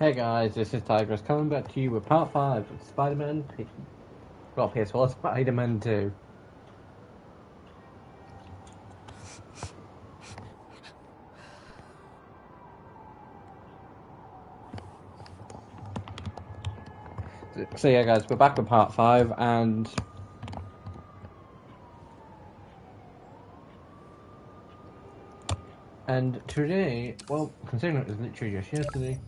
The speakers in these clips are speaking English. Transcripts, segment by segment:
Hey guys, this is Tigress coming back to you with part 5 of Spider-Man well, PS4 Spider-Man 2. So yeah guys, we're back with part 5 and today, well, considering it was literally just yesterday,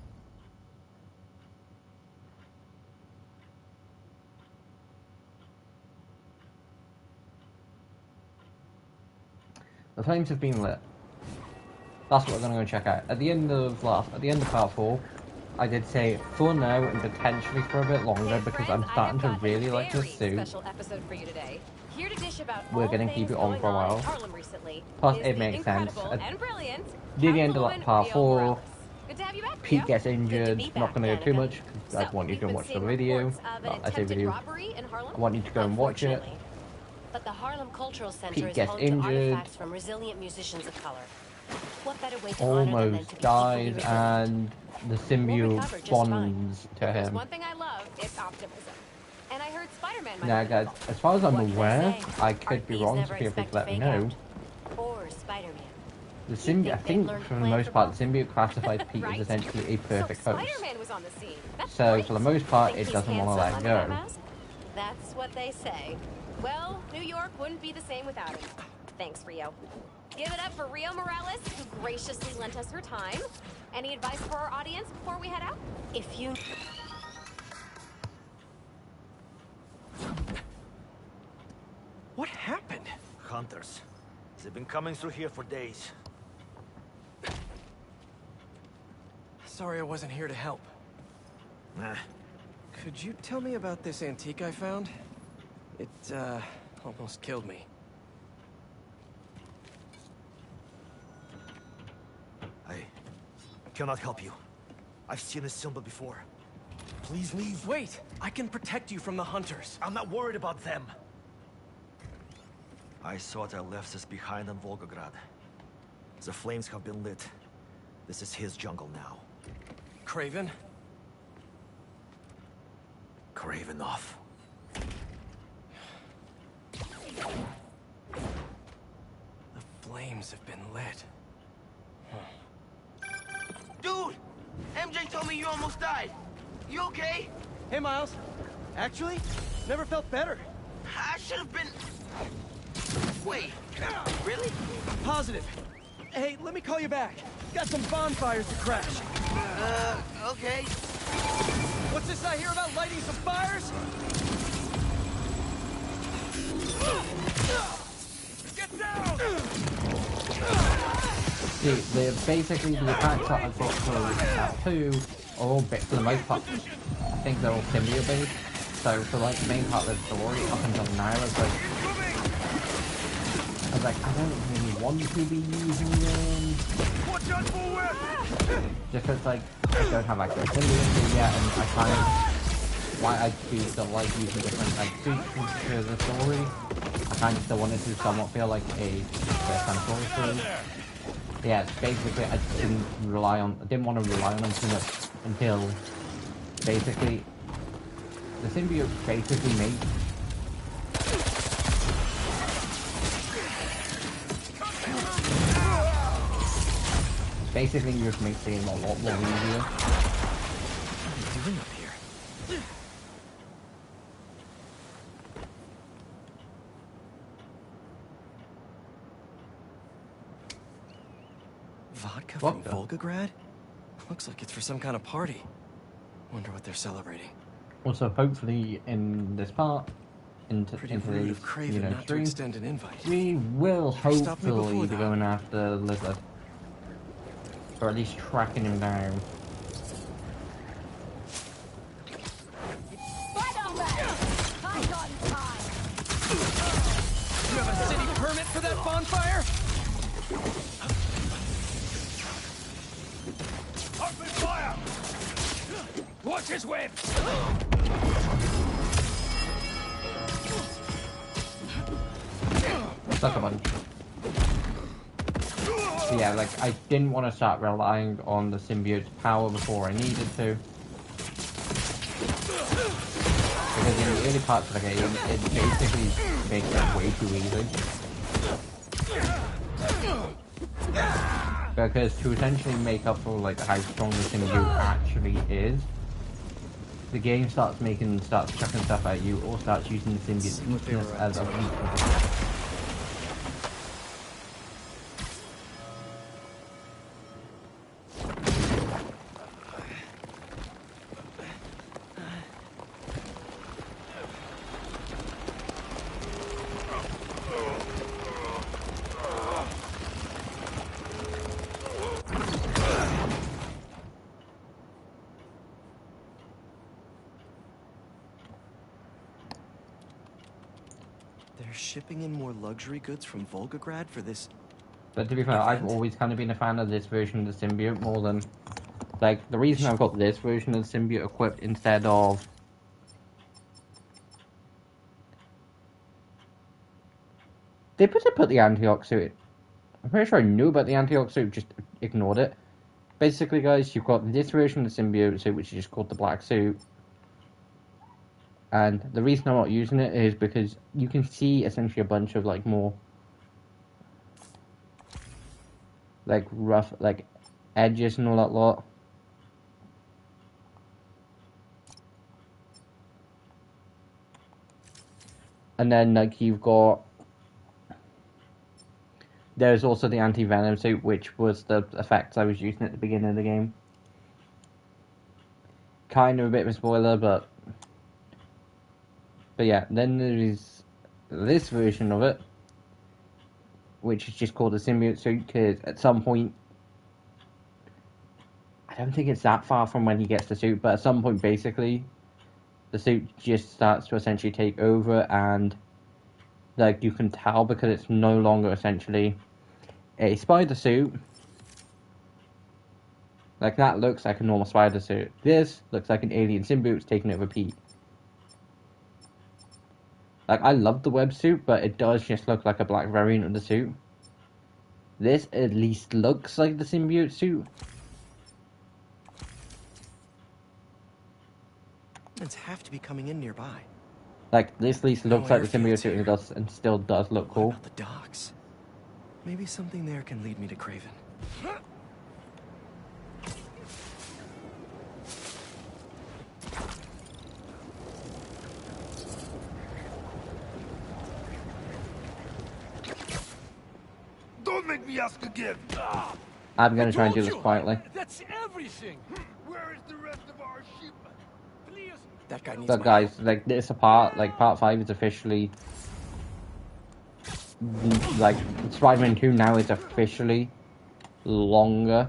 the flames have been lit. That's what we're going to go check out. At the end of part 4, I did say for now and potentially for a bit longer because I'm starting to really like this suit. Special episode for you today. Here to dish about we're going to keep it on for a while. Plus, it makes sense. At the end of part 4, Pete gets injured. Not going to go too much because I want you to go and watch the video. Well, I say video. I want you to go and watch it. But the Harlem Cultural Center Pete is gets home injured. to artifacts from resilient musicians of color. What better way to Almost dies, and the symbiote bonds to him. One thing I love is optimism. And I heard Spider-Man. Now, guys, as far as I'm aware, I could be wrong, so feel free to let me know. Or Spider-Man. The symbiote, I think, for the most part, the symbiote classifies Pete as essentially a perfect host. So, for the most part, it doesn't want to let go. That's what they say. Well, New York wouldn't be the same without him. Thanks, Rio. Give it up for Rio Morales, who graciously lent us her time. Any advice for our audience before we head out? If you... What happened? Hunters. They've been coming through here for days. Sorry I wasn't here to help. Nah. Could you tell me about this antique I found? It, almost killed me. I cannot help you. I've seen this symbol before. Please leave. Wait! I can protect you from the hunters. I'm not worried about them. I thought I left this behind in Volgograd. The flames have been lit. This is his jungle now. Kraven? Kravenov. The flames have been lit. Dude! MJ told me you almost died. You okay? Hey, Miles. Actually, never felt better. I should have been... Wait, really? Positive. Hey, let me call you back. Got some bonfires to crash. Okay. What's this I hear about lighting some fires? Get down! See, basically the attacks that I've got for 2 are all bits for the most part. I think they're all symbiote based. So for like the main part of the story up until now, I was like, I don't really want to be using them. Just because like I don't have access to symbiote yet, and I kind of why I do still like using different like suits for the story. I kind of still wanted to somewhat feel like a kind of story through. Yeah, basically I didn't want to rely on them too much until basically the symbiote basically made just makes the game a lot more easier. What are you doing up here? Vodka from Volgograd? Looks like it's for some kind of party. Wonder what they're celebrating. Also, hopefully, in this part, into the stream, extend an invite. we will hopefully be going after Lizard, or at least tracking him down. You have a city permit for that bonfire? Open fire! Watch his web! Suck a bunch. So yeah, like, I didn't want to start relying on the symbiote's power before I needed to. Because in the early parts of the game, it basically makes it way too easy. Because to essentially make up for like how strong the symbiote actually is, the game starts chucking stuff at you, or starts using the symbiote's weakness as a weakness. They're shipping in more luxury goods from Volgograd for this. But to be fair, I've always kind of been a fan of this version of the symbiote more than... Like, the reason I've got this version of the symbiote equipped instead of... They put the Antioch suit. I'm pretty sure I knew about the Antioch suit, just ignored it. Basically, guys, you've got this version of the symbiote suit, which is just called the black suit. And the reason I'm not using it is because you can see essentially a bunch of, like, more... like, rough, like, edges and all that lot. And then, like, you've got... There's also the anti-venom suit, which was the effects I was using at the beginning of the game. Kind of a bit of a spoiler, but yeah, then there is this version of it, which is just called the symbiote suit, because at some point, I don't think it's that far from when he gets the suit, but at some point, basically, the suit just starts to essentially take over, and like you can tell because it's no longer essentially a spider suit. Like, that looks like a normal spider suit. This looks like an alien symbiote taking over Pete. Like, I love the web suit, but it does just look like a black variant of the suit. This at least looks like the symbiote suit. Humans have to be coming in nearby. Like, this at least looks No like the symbiote suit, and still does look cool. What about the docks? Maybe something there can lead me to Kraven. Don't make me ask again. I'm gonna try and do this quietly. That's everything. Where is the rest of our shipment? Please. That guy needs But my guys, help. like, this part 5 is officially... Like, Spider-Man 2 now is officially longer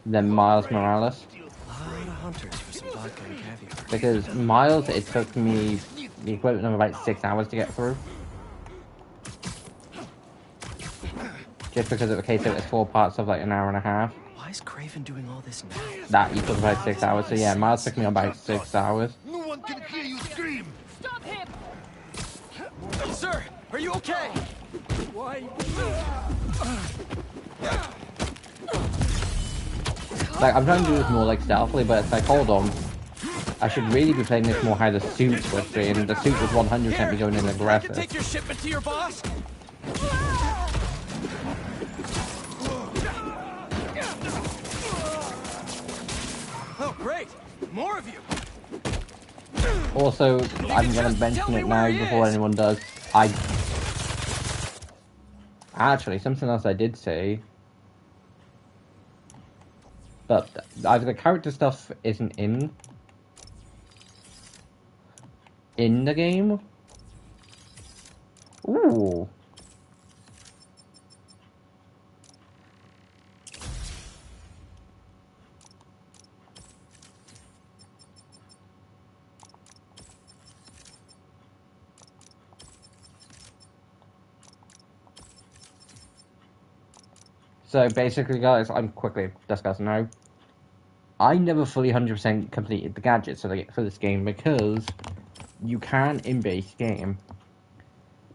than Miles Morales. A lot of hunters for some vodka and caviar. Because Miles, it took me the equivalent of about 6 hours to get through. Just because of the case, it was 4 parts of like an hour and a half. Why is Kraven doing all this now? That equals about 6 hours. So yeah, Miles took me about 6 hours. No one can hear you scream. Stop him! Sir, are you okay? Why? Like, I'm trying to do this more like stealthily, but it's like, hold on. I should really be playing this more how the suit was being. The suit was 100% be going in I can aggressive. take your shipment to your boss. Oh, great! More of you. Also, I'm gonna mention it now before anyone does. Actually, something else I did say. But either the character stuff isn't in the game. Ooh. So basically, guys, I'm quickly discussing now. I never fully 100% completed the gadgets for this game because you can in base game.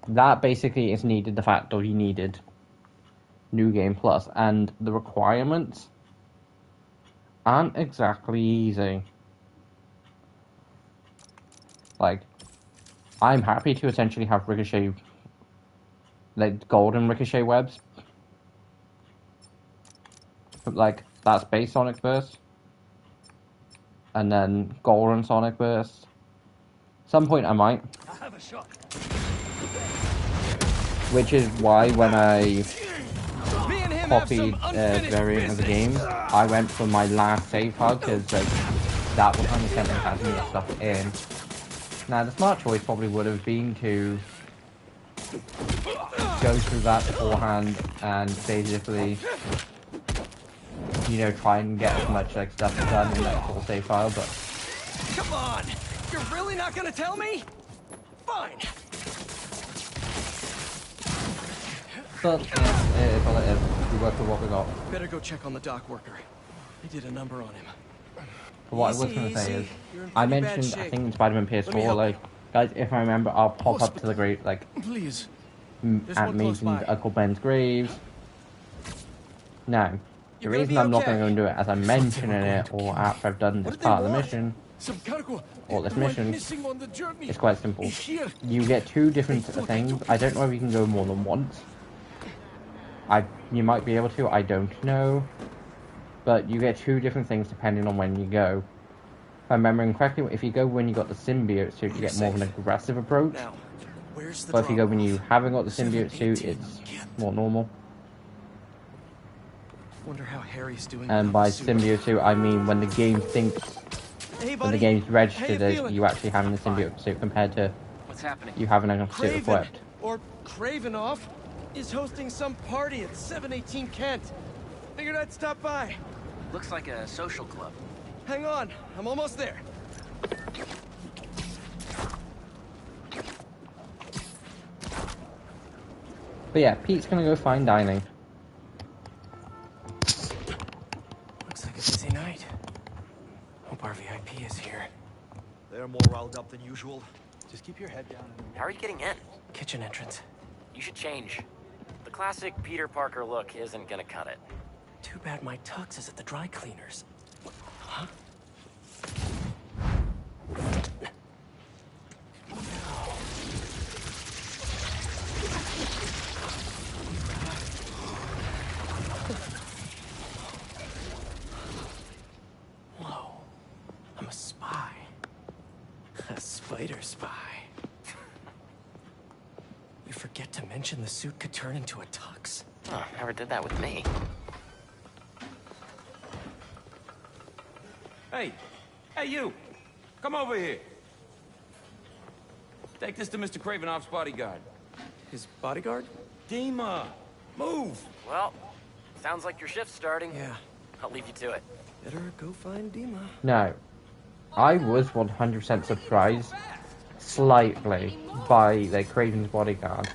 That basically is needed. The fact that you needed New Game Plus, and the requirements aren't exactly easy. Like, I'm happy to essentially have Ricochet, like, golden Ricochet webs. Like, that's base Sonic Burst. And then golden Sonic Burst. Some point I might. I have a shot. Which is why when I Me and him have some copied unfinished variant of the game, business. I went for my last save file because like, that 100% has me stuff in. Now the smart choice probably would have been to go through that beforehand and basically, you know, try and get as much like stuff done in that full save file, but Come on! You're really not gonna tell me? Fine. yeah, it is all it is. We work with what we got. Better go check on the dock worker. They did a number on him. But what I was Easy, going to say easy. is, You're in I pretty bad mentioned, I shape. think in Spider-Man Let me PS4, help like, guys, if I remember, I'll pop up to the grave, like, Please. There's at one close Mason's by. Uncle Ben's graves. Now, the You're gonna reason be I'm not okay. going to go and do it as I'm mentioning it, or after I've done this What did they part of the want? mission, Some cargo. or this It went mission, missing on the journey. it's quite simple. It's here. You get two different things. I don't know if you can go more than once. You might be able to, I don't know. But you get two different things depending on when you go. If I'm remembering correctly, if you go when you got the symbiote suit, you get more of an aggressive approach. Now, where's the But if you go when you drop-off? haven't got the symbiote suit, it's more normal. Wonder how Harry's doing. And without by the suit. symbiote suit, I mean when the game thinks, Hey, when buddy. the game's How registered you as feeling? you actually having the symbiote suit compared to What's happening? you having a suit Craven, equipped. or Cravenoff, is hosting some party at 718 Kent. Figured I'd stop by. Looks like a social club. Hang on, I'm almost there. But yeah, Pete's gonna go fine dining. Looks like a busy night. Hope our VIP is here. They're more riled up than usual. Just keep your head down. How are you getting in? Kitchen entrance. You should change. The classic Peter Parker look isn't gonna cut it. Too bad my tux is at the dry cleaners. Huh? Whoa. I'm a spy. A spider spy. You forget to mention the suit could turn into a tux. Oh, never did that with me. Hey! Hey, you! Come over here. Take this to Mr. Cravenoff's bodyguard. His bodyguard? Dima! Move! Well, sounds like your shift's starting. Yeah. I'll leave you to it. Better go find Dima. Now, I was 100% surprised, slightly, by the Craven's bodyguard.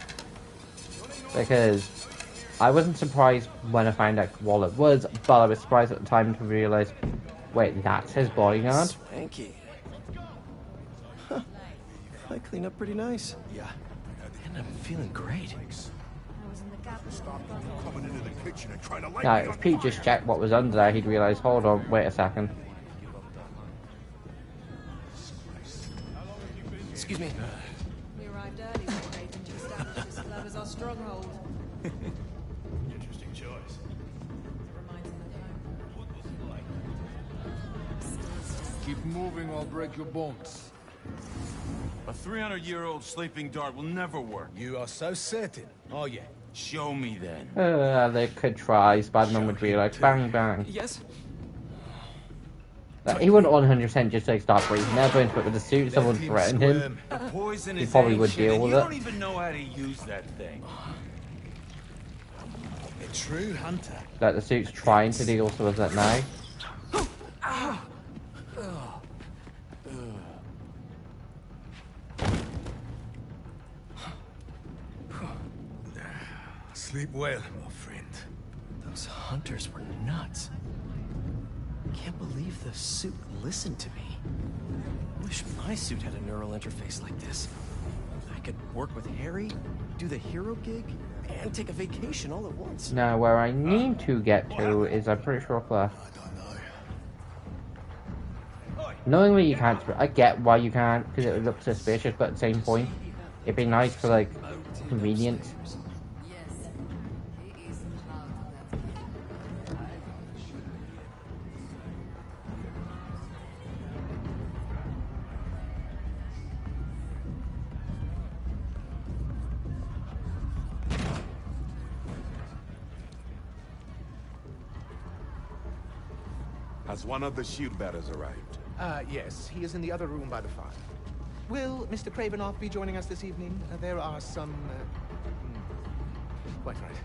Because I wasn't surprised when I found out what it was, but I was surprised at the time to realise, wait, that's his bodyguard? Spanky. Huh. I clean up pretty nice. Yeah. And I'm feeling great. Coming into the kitchen and trying to light Now, me if on Pete just checked what was under there, he'd realise, hold on, wait a second. Excuse me. We arrived early when Craven to establish this club as our stronghold. Interesting choice. Reminds him of home. Keep moving, I'll break your bones. A 300-year-old sleeping dart will never work. You are so certain, are you? Show me then. They could try. Spider-Man would be like, bang, bang. Yes? Like, he wouldn't 100% just like start breathing. Never into it with the suit. Someone threatened him. The poison He is probably would ancient, deal and with you it. don't even know how to use that thing. A true hunter. Like the suit's trying to deal with it now. Sleep well, my friend. Those hunters were nuts. Can't believe the suit listened to me. Wish my suit had a neural interface like this. I could work with Harry, do the hero gig, and take a vacation all at once. Now, where I need to get to is, I'm pretty sure, left. Knowingly you can't, I get why you can't, because it would look suspicious, but at the same point, it'd be nice for, like, convenience. Has one of the shield bearers arrived? Yes. He is in the other room by the fire. Will Mr. Kravinoff be joining us this evening? There are some... Quite right.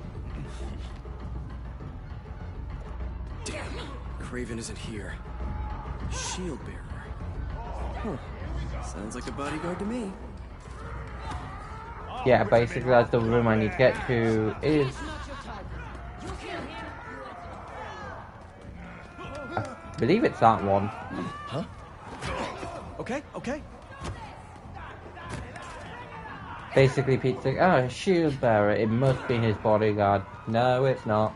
Damn. Craven isn't here. Shield bearer. Huh. Sounds like a bodyguard to me. Yeah, basically that's the room I need to get to is... I believe it's that one. Huh? Okay, okay. Basically, Pete's like, oh, shield bearer, it must be his bodyguard. No, it's not.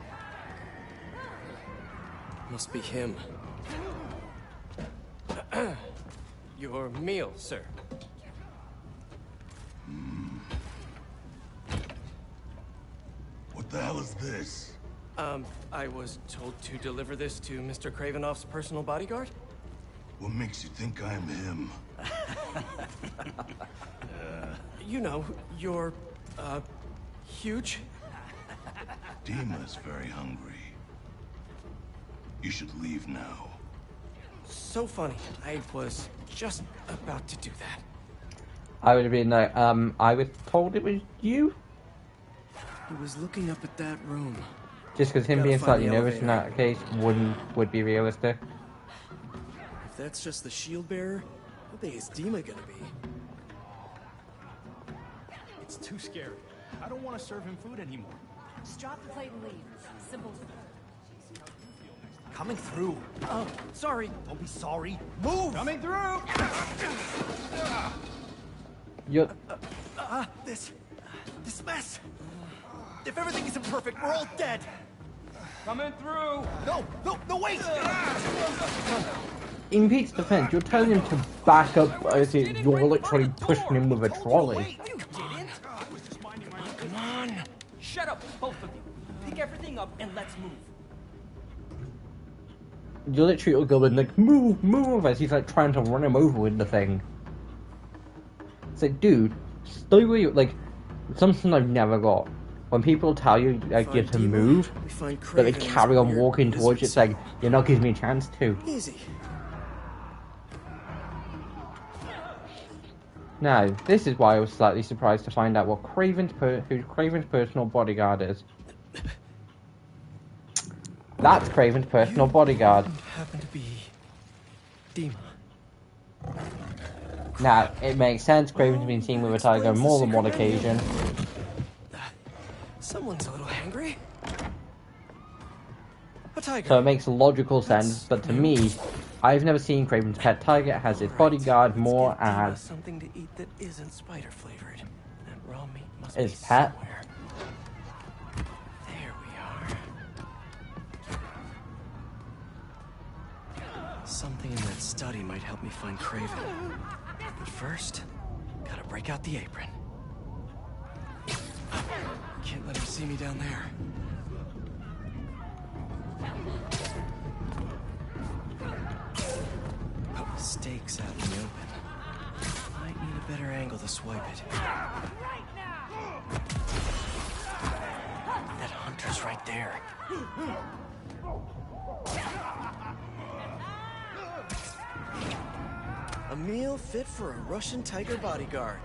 Must be him. Your meal, sir. What the hell is this? I was told to deliver this to Mr. Kravinoff's personal bodyguard? What makes you think I'm him? You know, you're, huge. Dima's very hungry. You should leave now. So funny. I was just about to do that. I would have been like, I was told it was you? He was looking up at that room. Just because him being slightly nervous in that case would be realistic. If that's just the shield bearer, how big is Dima gonna be? It's too scary. I don't want to serve him food anymore. Just drop the plate and leave. Simple. Coming through. Oh, sorry. Don't be sorry. Move! Coming through! You're... This mess. If everything isn't perfect, we're all dead. Coming through! No, wait! In Pete's defense, you're telling him to back up as if you're literally pushing him with a trolley. Come on! Shut up, both of you. Pick everything up and let's move. You literally go and like, move, as he's like trying to run him over with the thing. It's like, dude, stay where you, like, something I've never got. When people tell you, like, you have to move, but they carry on walking towards you, it's like, you're not giving me a chance to. Easy. Now, this is why I was slightly surprised to find out what who Craven's personal bodyguard is. That's Craven's personal bodyguard. Happen to be Dima. Now, it makes sense. Craven's been seen with a tiger on more than one occasion. Someone's a little hangry. A tiger. So it makes logical sense, but to me, I've never seen Craven's pet tiger as his bodyguard more as something to eat that isn't spider flavored. That raw meat must his be pet. somewhere. There we are. Something in that study might help me find Craven. But first, gotta break out the apron. Can't let him see me down there. Stakes out in the open. Might need a better angle to swipe it. That hunter's right there. A meal fit for a Russian tiger bodyguard.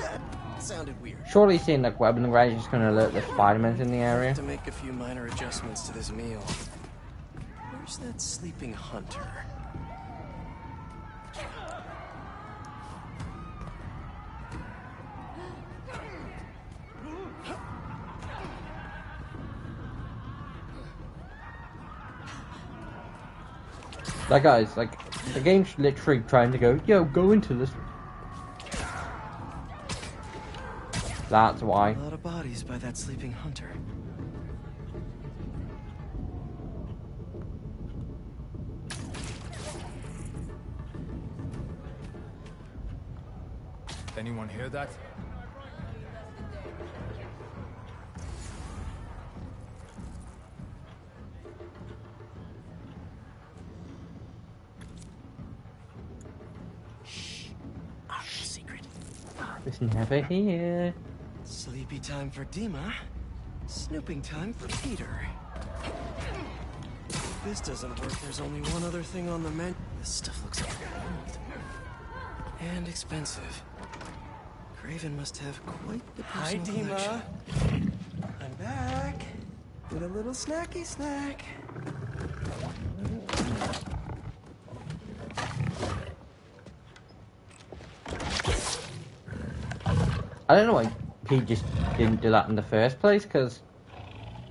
That sounded weird. Surely seeing like weapon range is just gonna alert the Spider-Mans in the area. To make a few minor adjustments to this meal. Where's that sleeping hunter? That guy's like, the game's literally trying to go, yo, go into this. That's why. A lot of bodies by that sleeping hunter. Anyone hear that? Our secret. It's never here. Sleepy time for Dima. Snooping time for Peter. If this doesn't work, there's only one other thing on the menu. This stuff looks old. And expensive. Craven must have quite the personal collection. I'm back. With a little snacky snack. I don't know why Pete just didn't do that in the first place, because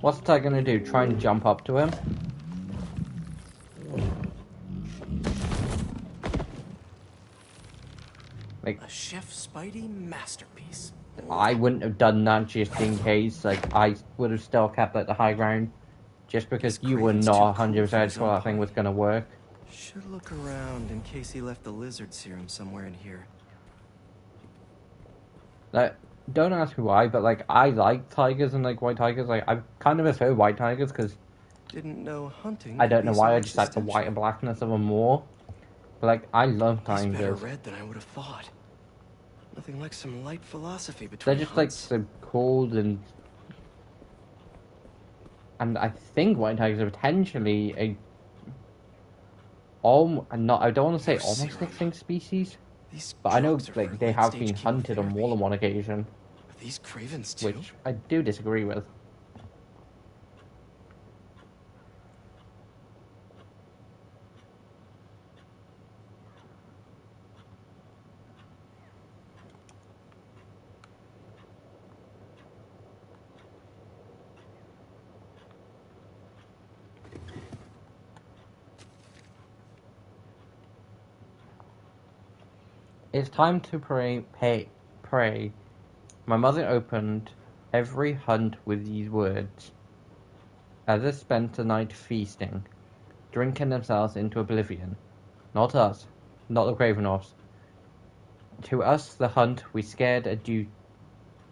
what's that gonna do? Try and jump up to him? Like, a Chef Spidey masterpiece. I wouldn't have done that just in case. Like, I would have still kept like the high ground, just because you were not 100% sure that thing was gonna work. Should look around in case he left the lizard serum somewhere in here. Like, don't ask me why, but like I like tigers and like white tigers. Like, I kind of prefer white tigers because didn't know hunting. I don't know why, I just like the white and blackness of them more. But like, I love He's better tigers. red than I would have thought. Nothing like some light philosophy between They're just like hunts. so cold and I think white tigers are potentially a I don't want to say almost extinct species, but I know like they have been hunted on more than one occasion, Are these Cravens too? which I do disagree with. It's time to pray. My mother opened every hunt with these words. Others spent the night feasting, drinking themselves into oblivion. Not us, not the Cravenoffs. To us, the hunt we scared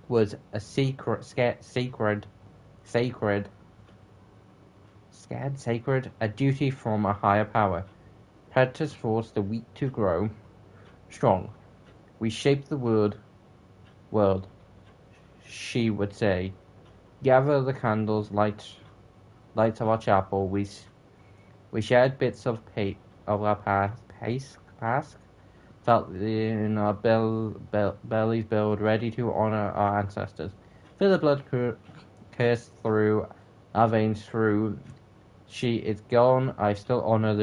was a sacred, a duty from a higher power. Predators force the weak to grow strong. We shape the world, she would say. Gather the candles, lights of our chapel. We shared bits of our past, felt in our bellies build, ready to honor our ancestors. Feel the blood curse through our veins. Through she is gone, I still honor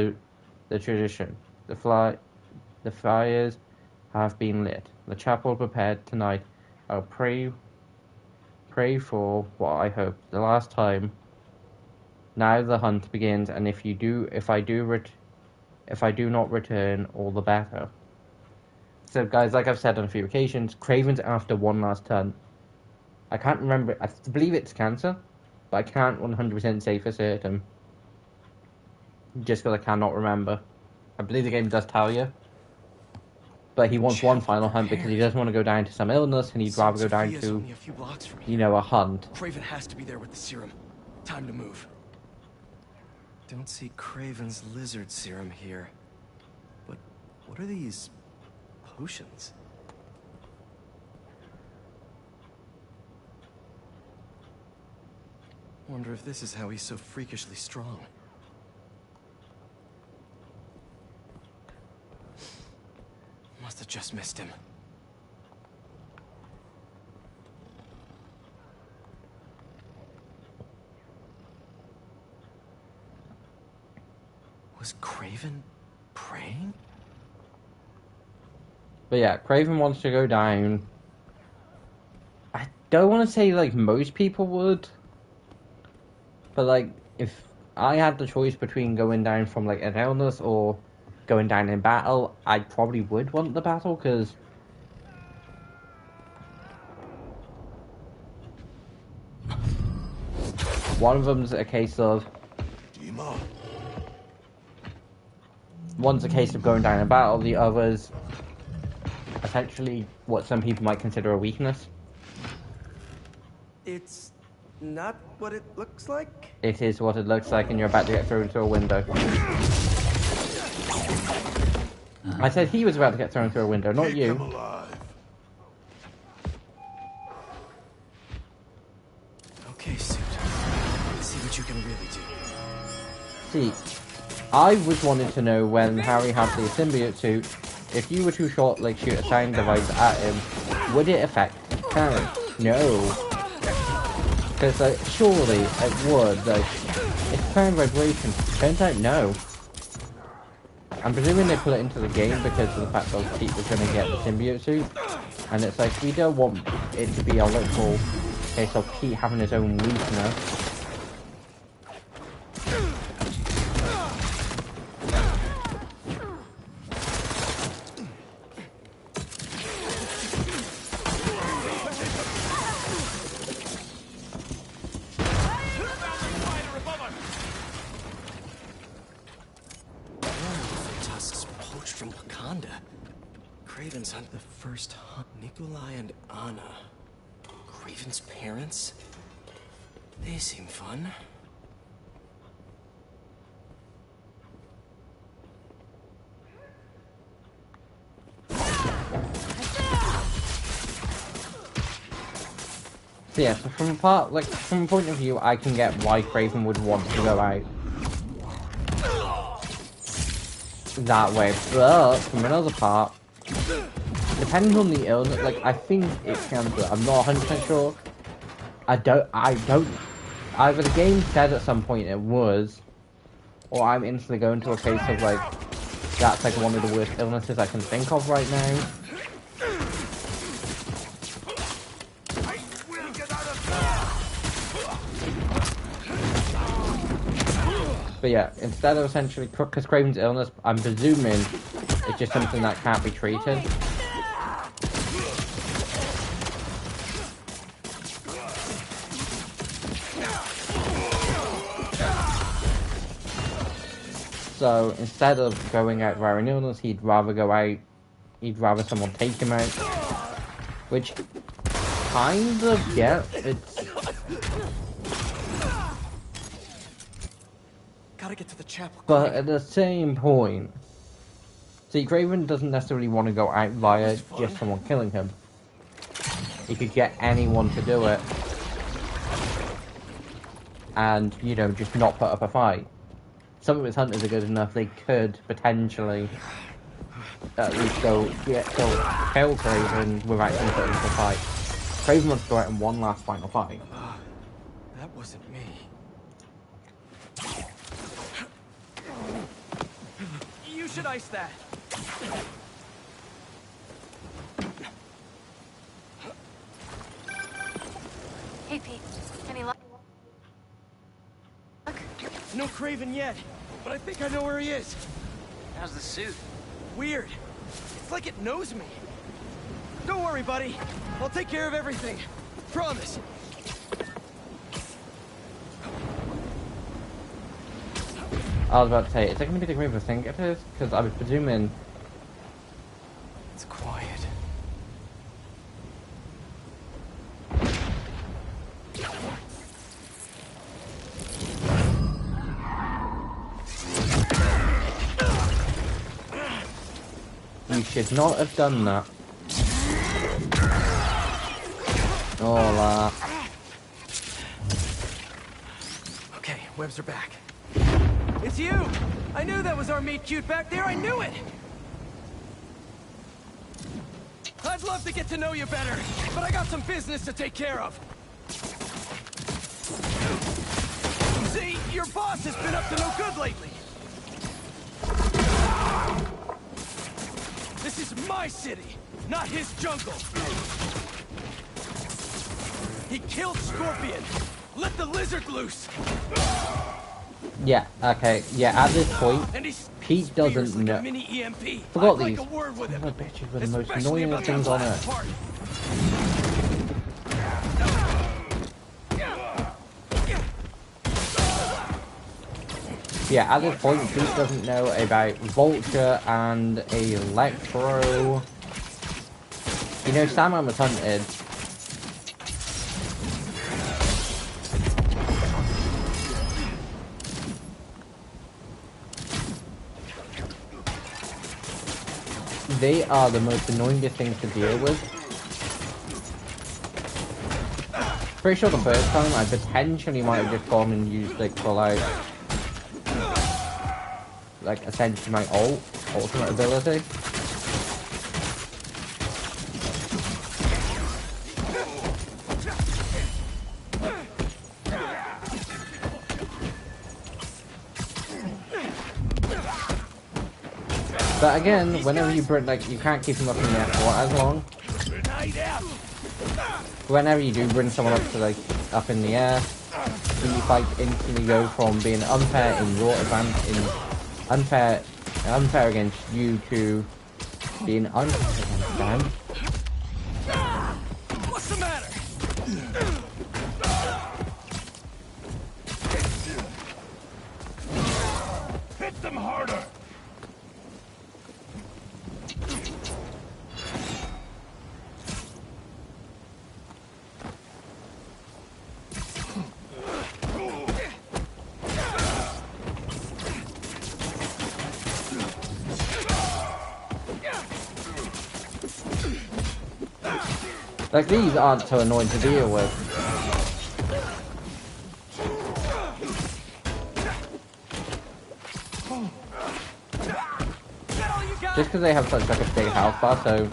the tradition. The fires have been lit. The chapel prepared tonight. I'll pray for what I hope. The last time. Now the hunt begins, and if I do not return, all the better. So, guys, like I've said on a few occasions, Craven's after one last hunt. I can't remember. I believe it's cancer, but I can't 100% say for certain. Just because I cannot remember. I believe the game does tell you. But he wants one final hunt because he doesn't want to go down to some illness, and he'd rather go down to, a hunt. Craven has to be there with the serum. Time to move. Don't see Craven's lizard serum here. But what are these potions? Wonder if this is how he's so freakishly strong. Must have just missed him. Was Craven praying? But yeah, Craven wants to go down. I don't want to say like most people would. But like, if I had the choice between going down from like an illness or going down in battle, I probably would want the battle, because One of them's a case of... One's a case of going down in battle, the other's essentially what some people might consider a weakness. It's not what it looks like? It is what it looks like, and you're about to get thrown through a window. I said he was about to get thrown through a window, not you. Okay, Suit. Let's see what you can really do. See, I was wanting to know when Harry had the symbiote suit, if you were to shoot a sound device at him, would it affect Harry? No. Because surely it would. It's sound vibration. Turns out no. I'm presuming they put it into the game because of the fact that Pete was going to get the symbiote suit, and it's like we don't want it to be a literal case of Pete having his own weakness. Cravens hunt the first hunt. Nikolai and Anna. Craven's parents? They seem fun. So yeah, so from a point of view, I can get why Craven would want to go out that way, but from another part, depending on the illness, I think it's cancer. I'm not 100% sure. I don't. Either the game said at some point it was, or I'm instantly going to a case of that's one of the worst illnesses I can think of right now. But yeah, instead of essentially, because Craven's illness, I'm presuming it's just something that can't be treated. So instead of going out via an illness, he'd rather go out, he'd rather someone take him out. Which, kind of, yeah, it's... Gotta get to the chapel. But at the same point, see, Craven doesn't necessarily want to go out via just someone killing him. He could get anyone to do it, and just not put up a fight. Some of his hunters are good enough; they could potentially at least go kill Craven without him putting up a fight. Craven wants to go out in one last final fight. That wasn't me. You should ice that. Hey, Pete. Any luck? No Craven yet, but I think I know where he is. How's the suit? Weird. It's like it knows me. Don't worry, buddy. I'll take care of everything. Promise. I was about to say, is that going to be the Craven thing? It is, because I was presuming. It's quiet. You should not have done that. Hola. Okay, webs are back. It's you! I knew that was our meet cute back there, I knew it! I'd love to get to know you better, but I got some business to take care of. See, your boss has been up to no good lately. This is my city, not his jungle. He killed Scorpion. Let the lizard loose. Yeah, okay, yeah, at this point, Pete doesn't know. Forgot these. Son of a bitches were the most annoying things on earth. Yeah, at this point, Pete doesn't know about Vulture and Electro. You know, Sandman was hunted. They are the most annoyingest things to deal with. Pretty sure the first time I potentially might have just gone and used like full out, like essentially my ultimate ability. But again, whenever you bring, like, you can't keep them up in the air for as long. Whenever you do bring someone up to, like, up in the air, the fight instantly go from being unfair in your advantage, unfair against you to being unfair against them. What's the matter? Hit them harder. Like, these aren't so annoying to deal with. Just because they have such like a big health bar, so...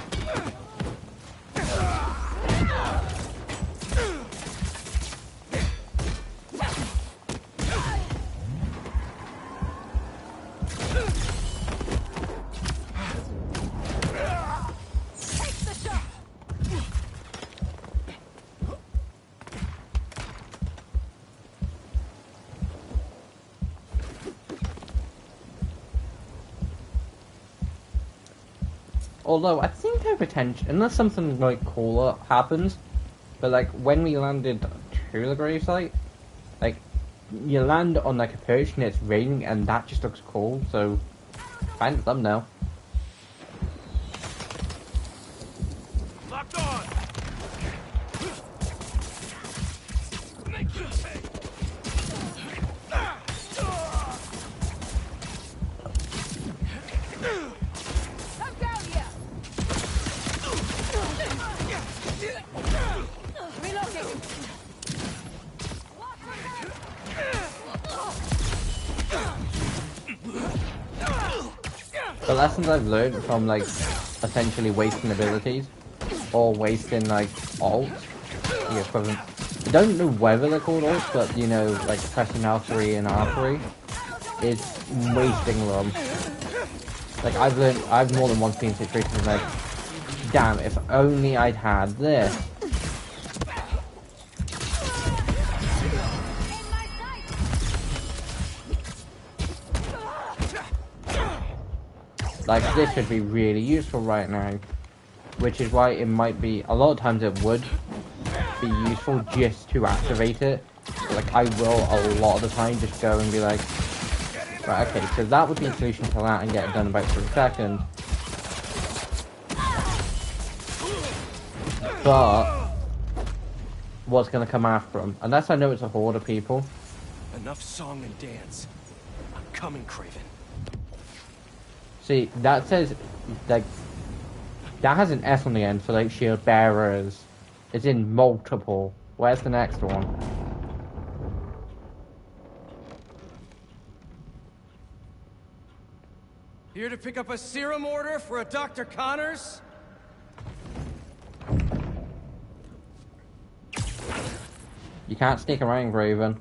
Although, I think I potentially, unless something like cooler happens, but like when we landed to the gravesite, like you land on like a perch and it's raining and that just looks cool, so find the thumbnail. Locked on. The lessons I've learned from like essentially wasting abilities or wasting like ults, the equivalent. I don't know whether they're called ults, but you know, like pressing R3 and R3 is wasting them. Like I've more than once been in situations like, damn, if only I'd had this. Like, this should be really useful right now. Which is why it might be, a lot of times it would be useful just to activate it. Like, I will a lot of the time just go and be like, right, okay, so that would be a solution to that and get it done in about 3 seconds. But, what's going to come after them? Unless I know it's a horde of people. Enough song and dance. I'm coming, Kraven. See, that says, like, that has an S on the end for, like, shield bearers. It's in multiple. Where's the next one? Here to pick up a serum order for a Dr. Connors? You can't sneak around, Raven.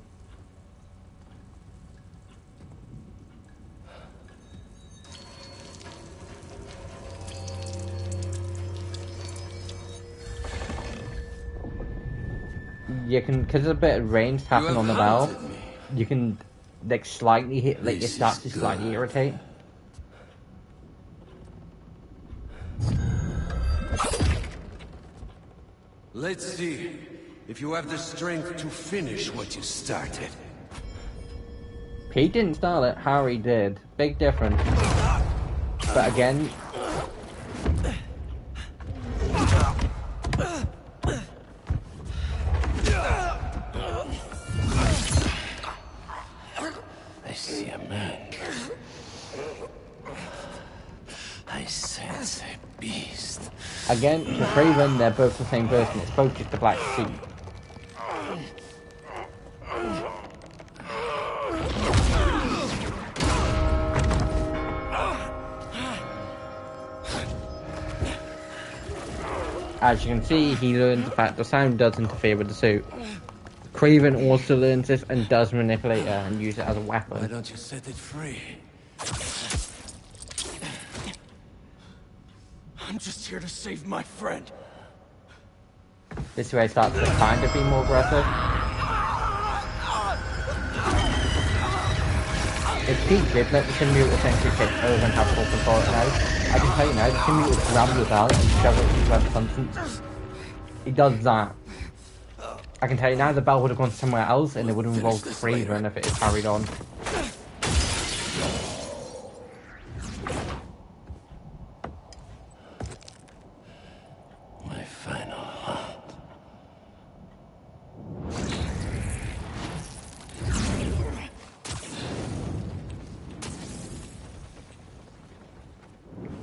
You can, because there's a bit of range tapping on the bell, you can, like, slightly hit, like, it starts to slightly irritate. Let's see if you have the strength to finish what you started. He didn't start it, Harry did. Big difference. But again... I see a man. I sense a beast. Again, to Kraven, they're both the same person. It's both just a black suit. As you can see, he learns the fact the sound does interfere with the suit. Kraven also learns this and does manipulate it and use it as a weapon. Why don't you set it free? I'm just here to save my friend. This way starts to kind of be more aggressive. If Pete did let the symbiote essentially take over and have full control now, I can tell you now, the symbiote would grab the bell and shove it into Web's conscience. He does that. I can tell you now, the bell would have gone somewhere else and it would have involved Kraven if it had carried on. My final hunt.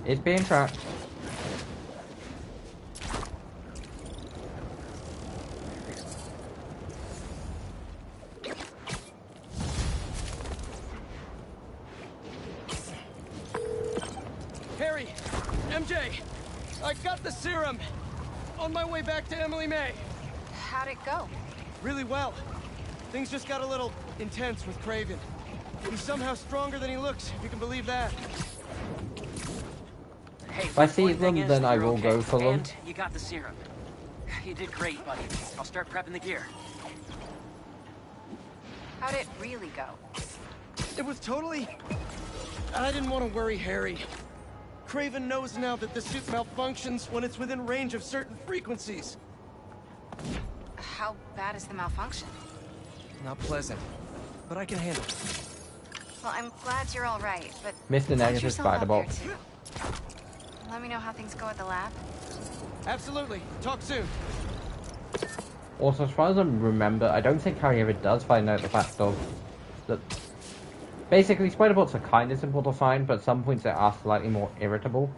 It's being tracked. Harry! MJ! I got the serum! On my way back to Emily May! How'd it go? Really well. Things just got a little intense with Kraven. He's somehow stronger than he looks, if you can believe that. Hey, If I see important thing them, is then that I you're will okay, go for them. And you got the serum. You did great, buddy. I'll start prepping the gear. How'd it really go? It was totally... I didn't want to worry Harry. Kraven knows now that the suit malfunctions when it's within range of certain frequencies. How bad is the malfunction? Not pleasant, but I can handle it. Well, I'm glad you're all right, but... Mr. watch Negative yourself out Spider-Bot. there, too. Let me know how things go at the lab. Absolutely. Talk soon. Also, as far as I remember, I don't think Harry ever does find out the fact of that. Basically, Spider-Bots are kind of simple to find, but at some points they are slightly more irritable.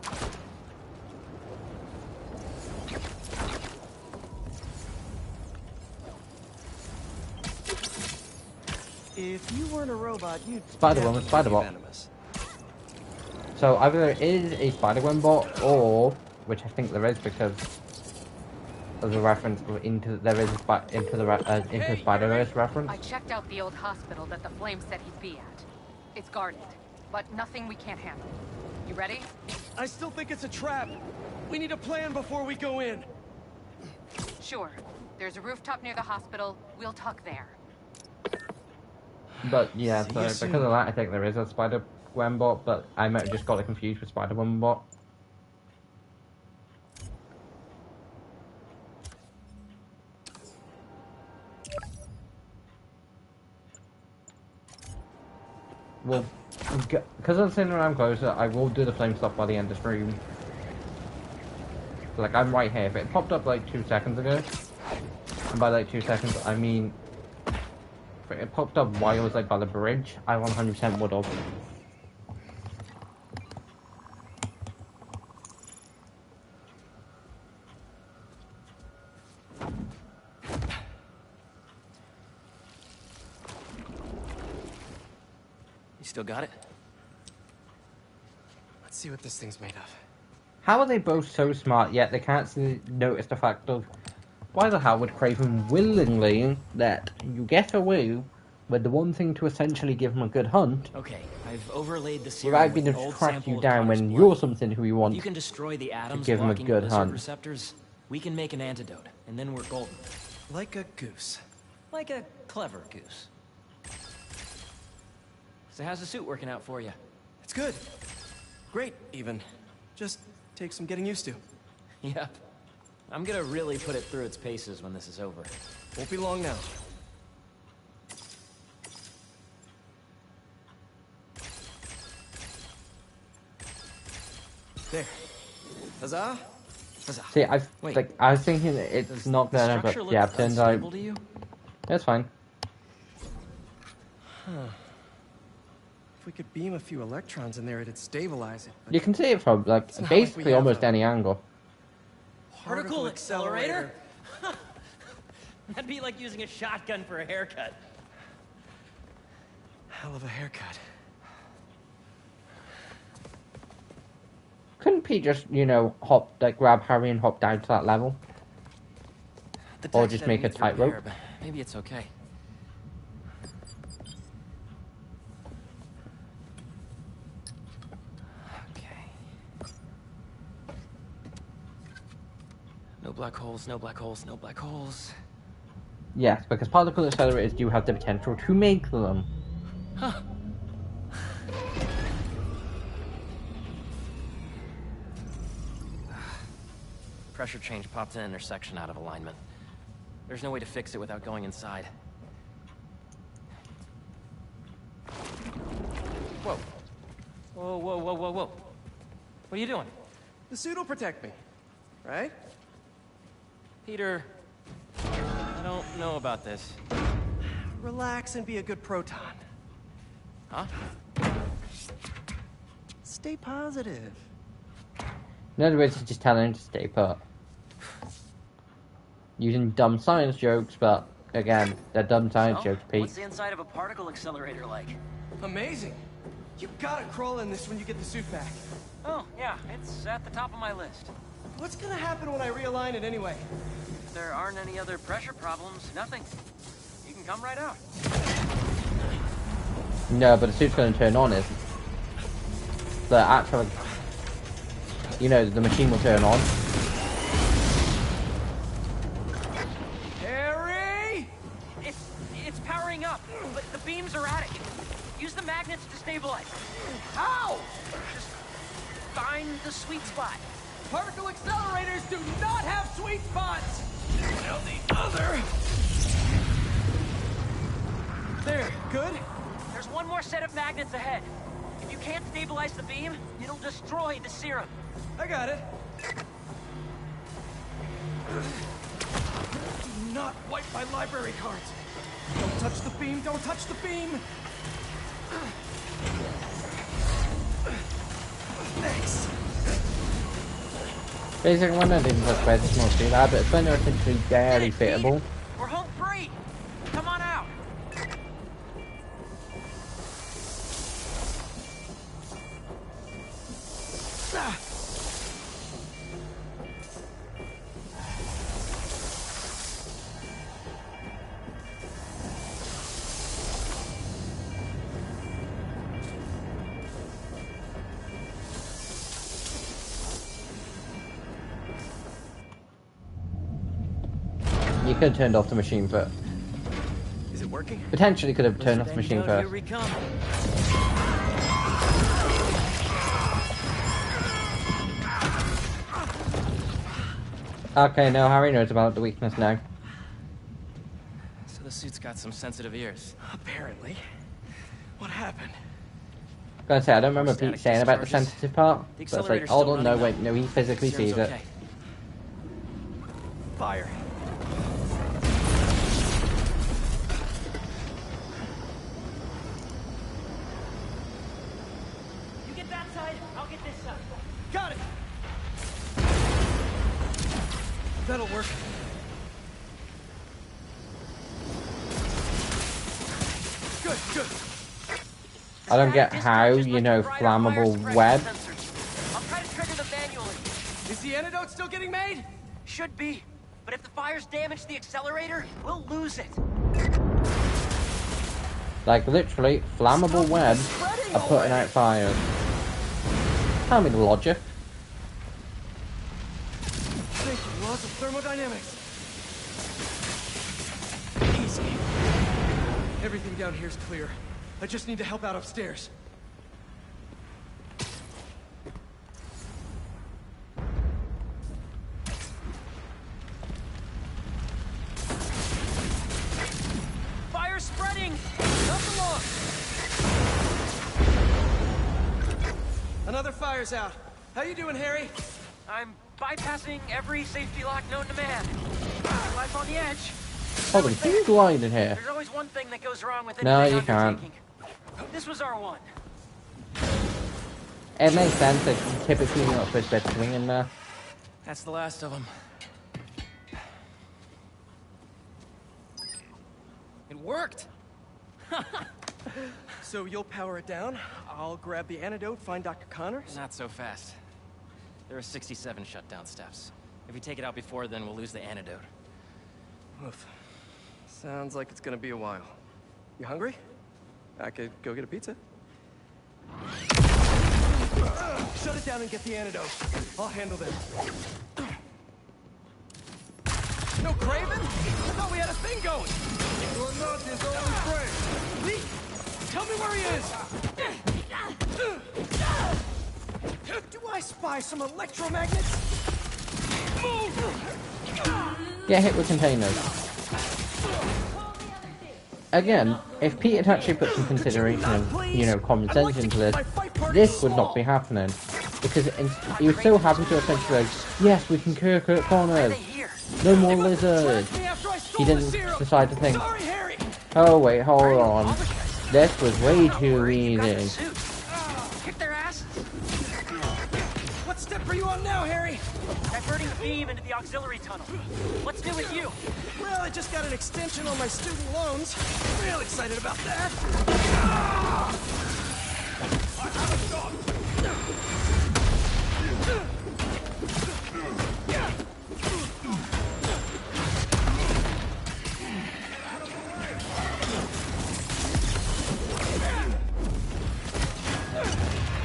If you weren't a robot, you'd Spider-Woman, Spider-Bot. venomous. So either there is a Spider-Gwen bot, or, which I think there is because of the reference into there is a into the Spider-Verse reference. I checked out the old hospital that the Flame said he'd be at. It's guarded, but nothing we can't handle. You ready? I still think it's a trap. We need a plan before we go in. Sure. There's a rooftop near the hospital. We'll talk there. But yeah, so because of that, I think there is a Spider-Gwen bot, but I might have just got it confused with Spider-Woman bot. Well, because I'm sitting around closer, I will do the flame stuff by the end of stream. Like, I'm right here. If it popped up like 2 seconds ago, and by like 2 seconds, I mean, if it popped up while I was like by the bridge, I 100% would have. Still got it? Let's see what this thing's made of. How are they both so smart, yet they can't notice the fact of why the hell would Kraven willingly let you get away with the one thing to essentially give him a good hunt? Okay, I've overlaid the serum without being with able an to old track sample you of down Connor's when blood. you're something who he If wants you can destroy the atoms to give him a blocking good lizard hunt. receptors, we can make an antidote, and then we're golden. Like a goose. Like a clever goose. So how's the suit working out for you? It's good. Great, even. Just take some getting used to. Yep. I'm gonna really put it through its paces when this is over. Won't be long now. There. Huzzah! Huzzah. See, I was thinking that it's not gonna, but yeah, it turns out it's fine. Huh. If we could beam a few electrons in there, it'd stabilize it. You can see it from like basically almost any angle. Particle accelerator? That'd be like using a shotgun for a haircut. Hell of a haircut. Couldn't Pete just, you know, grab Harry and hop down to that level? Or just make a tightrope? Maybe it's okay. Okay. No black holes, no black holes, no black holes. Yes, because particle accelerators do have the potential to make them. Huh. Pressure change popped an intersection out of alignment. There's no way to fix it without going inside. Whoa. Whoa, whoa, whoa, whoa, whoa. What are you doing? The suit will protect me, right? Peter, I don't know about this. Relax and be a good proton. Huh? Stay positive. In other words, just telling him to stay put. Using dumb science jokes, but again, they're dumb science jokes, Pete. What's the inside of a particle accelerator like? Amazing. You gotta crawl in this when you get the suit back. Oh, yeah, it's at the top of my list. What's gonna happen when I realign it anyway? If there aren't any other pressure problems, nothing. You can come right out. No, but the suit's going to turn on, isn't it? The actual... You know, the machine will turn on. Harry! It's powering up, but the beams are at it. Use the magnets to stabilize. How? Just find the sweet spot. Particle accelerators do not have sweet spots! Now the other... There, good? There's one more set of magnets ahead. If you can't stabilize the beam, it'll destroy the serum. I got it. Do not wipe my library cards. Don't touch the beam, don't touch the beam! Thanks. Basically, when I didn't touch by the small street lab, it's when they're essentially barely fittable. We're home free! Come on out! You could have turned off the machine, but... Is it working? Potentially could have turned off the machine first. Here we come. Okay, now Harry knows about the weakness now. So the suit's got some sensitive ears. Apparently. What happened? Gonna say, I don't remember Pete saying about the sensitive part, but it's like, hold on, no, wait, no, he physically sees it. Fire. You get that side, I'll get this side. Got it! That'll work. Good, good. I don't get how, you know, flammable web. I'll try to trigger them manually. Is the antidote still getting made? Should be. But if the fires damage the accelerator, we'll lose it. Like, literally, flammable web are putting out fires. Tell me the logic. Thank you, laws of thermodynamics. Easy. Everything down here's clear. I just need to help out upstairs. Fire spreading! Help along! Another fire's out. How you doing, Harry? I'm bypassing every safety lock known to man. Life on the edge. Hold on, can you glide in here? There's always one thing that goes wrong with No, anything you can't. undertaking. This was our one. It makes sense that typically you're not supposed to be swing in there. That's the last of them. It worked! So you'll power it down, I'll grab the antidote, find Dr. Connors? Not so fast. There are 67 shutdown steps. If we take it out before then, we'll lose the antidote. Oof. Sounds like it's gonna be a while. You hungry? I could go get a pizza. Shut it down and get the antidote. I'll handle them. No Kraven? I thought we had a thing going! You're not his only friend. Lee! Tell me where he is! Do I spy some electromagnets? Get hit with containers. Again, if Pete had actually put some consideration of, you know, common sense into this would not be happening. Because he was so happy to essentially like, yes, we can cure Kurt Connors. No more lizards. He didn't decide to think, oh wait, hold on. This was way too easy. Kick their asses. What step are you on now, Harry? Diverting beam into the auxiliary tunnel. What's new with you? Well, I just got an extension on my student loans. Real excited about that.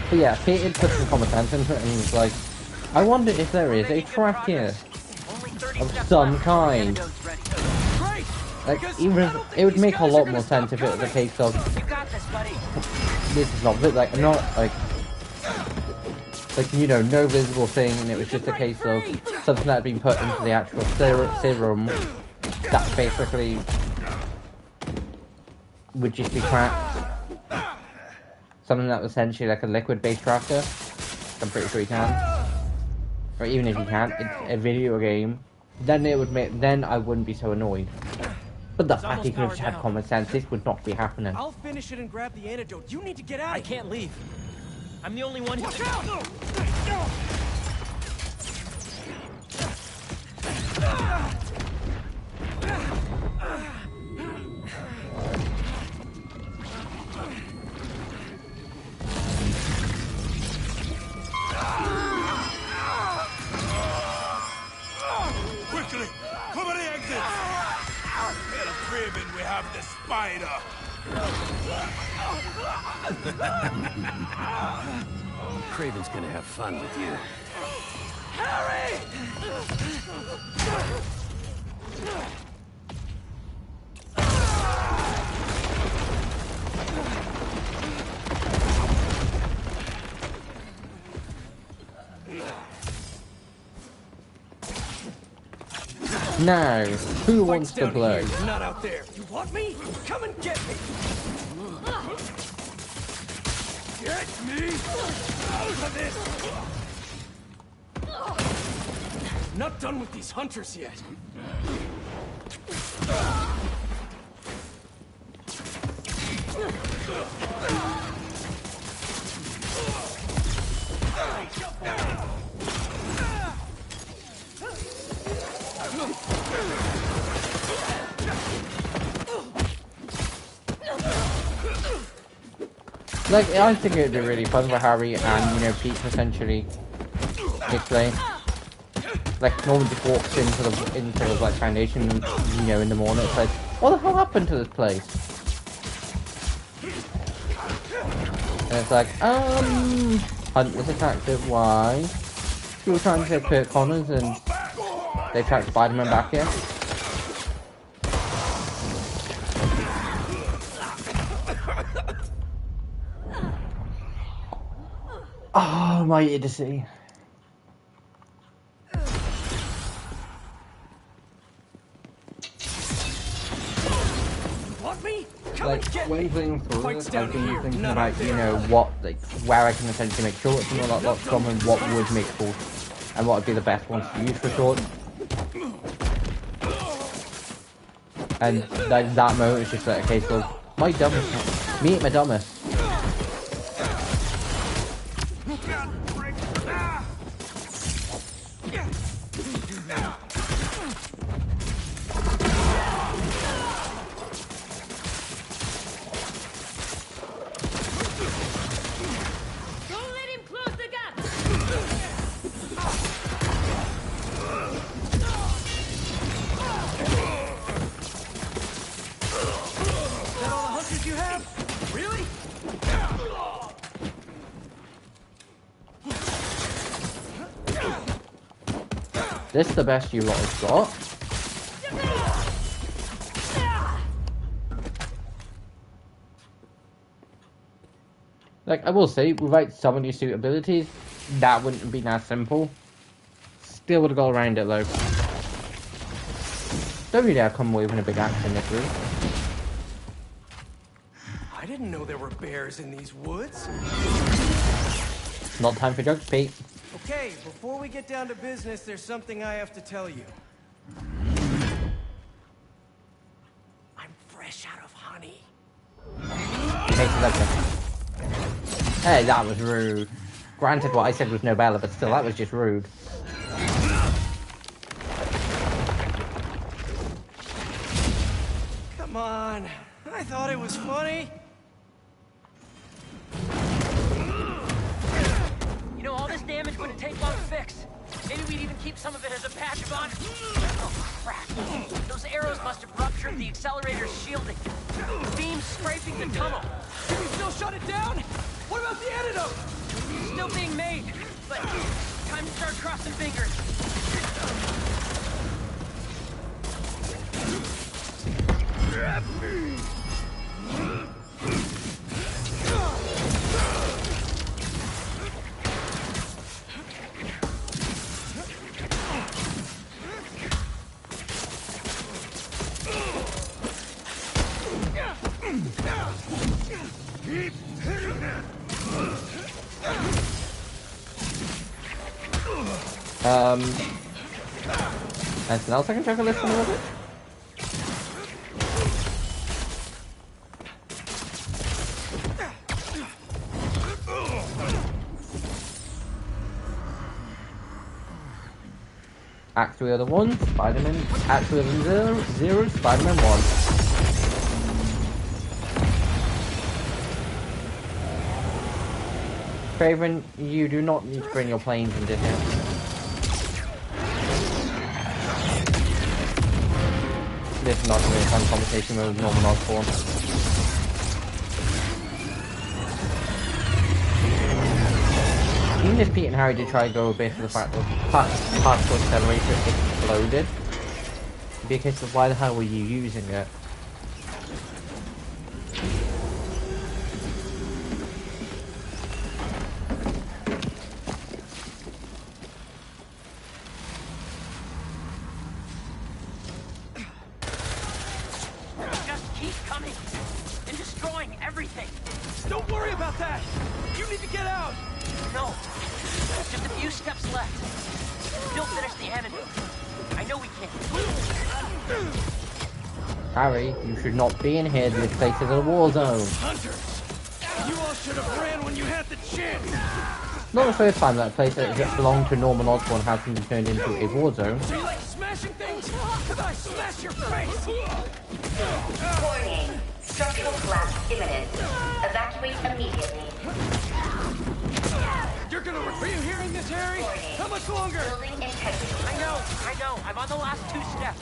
But yeah, Pete had put some common sense into it and he was like, I wonder if there is a track here of some kind. Like, even it would make a lot more sense if it was a case of this is not like not like you know, no visible thing, and it was just a case of something that had been put into the actual serum that basically would just be cracked. Something that was essentially like a liquid-based tracker. I'm pretty sure you can. Or even if you can't, it's a video game. Then it would make. Then I wouldn't be so annoyed. But the fact he could have just had common sense, this would not be happening. I'll finish it and grab the antidote. You need to get out. I can't leave. I'm the only one who. Watch out! Quickly! Cover the exits! Tell Kraven we have the spider! Kraven's gonna have fun with you. Harry! Now, who wants to play? Not out there. You want me? Come and get me. Get me out of this. Not done with these hunters yet. Like, I think it would be really fun for Harry and, you know, Pete to essentially play. Like, Norman just walks into the like Foundation, you know, in the morning. It's like, what the hell happened to this place? And it's like, Hunt was attacked. Why? We were trying to save Kurt Connors and they tracked Spider-Man back here. Oh, my idiocy. want me? Come Like, and get when me. playing through Fights it, down I've been here, thinking none about, out you there. know, what, like, where I can essentially make shorts and all that lot from, and what would make shorts, and what would be the best ones to use for shorts. And that moment is just like a case of, my dumbest, me at my dumbest. Don't let him close the gap! Is that all the hunters you have? Really? This is the best you lot have got. Like, I will say, without some of your suit abilities, that wouldn't have been as simple. Still would have got around it though. Don't really have come away with a big axe in this room. I didn't know there were bears in these woods. Not time for jokes, Pete. Okay, before we get down to business, there's something I have to tell you. I'm fresh out of honey. Hey, that was rude. Granted, what I said was no Bella, but still, that was just rude. Come on, I thought it was funny. You know, all this damage wouldn't take long to fix. Maybe we'd even keep some of it as a patch of honor. Oh, crap. Those arrows must have ruptured the accelerator's shielding. Beams scraping the tunnel. Can we still shut it down? What about the antidote? Still being made, but time to start crossing fingers. Anything else I can check a list a little bit? Act 3 of the 1, Spider-Man. Act 3 of the 0, Spider-Man 1. Craven, you do not need to bring your planes into here. This is not going to be a fun conversation with Norman Osborn. Even if Pete and Harry did try to go a bit for the fact that particle accelerator exploded, it'd be a case of why the hell were you using it? Just keep coming and destroying everything. Don't worry about that. You need to get out. No, just a few steps left. Still finish the antidote. I know we can. Harry, you should not be in here. This place is a war zone. Hunters, you all should have ran when you had the chance. Not the first time that a place that just belonged to Norman Osborn has been turned into a war zone. Do you like smashing things? Cause I smash your face. Warning. Structural collapse imminent. Evacuate immediately. You're gonna... Are you hearing this, Harry? How much longer? Building integrity. I know. I'm on the last 2 steps.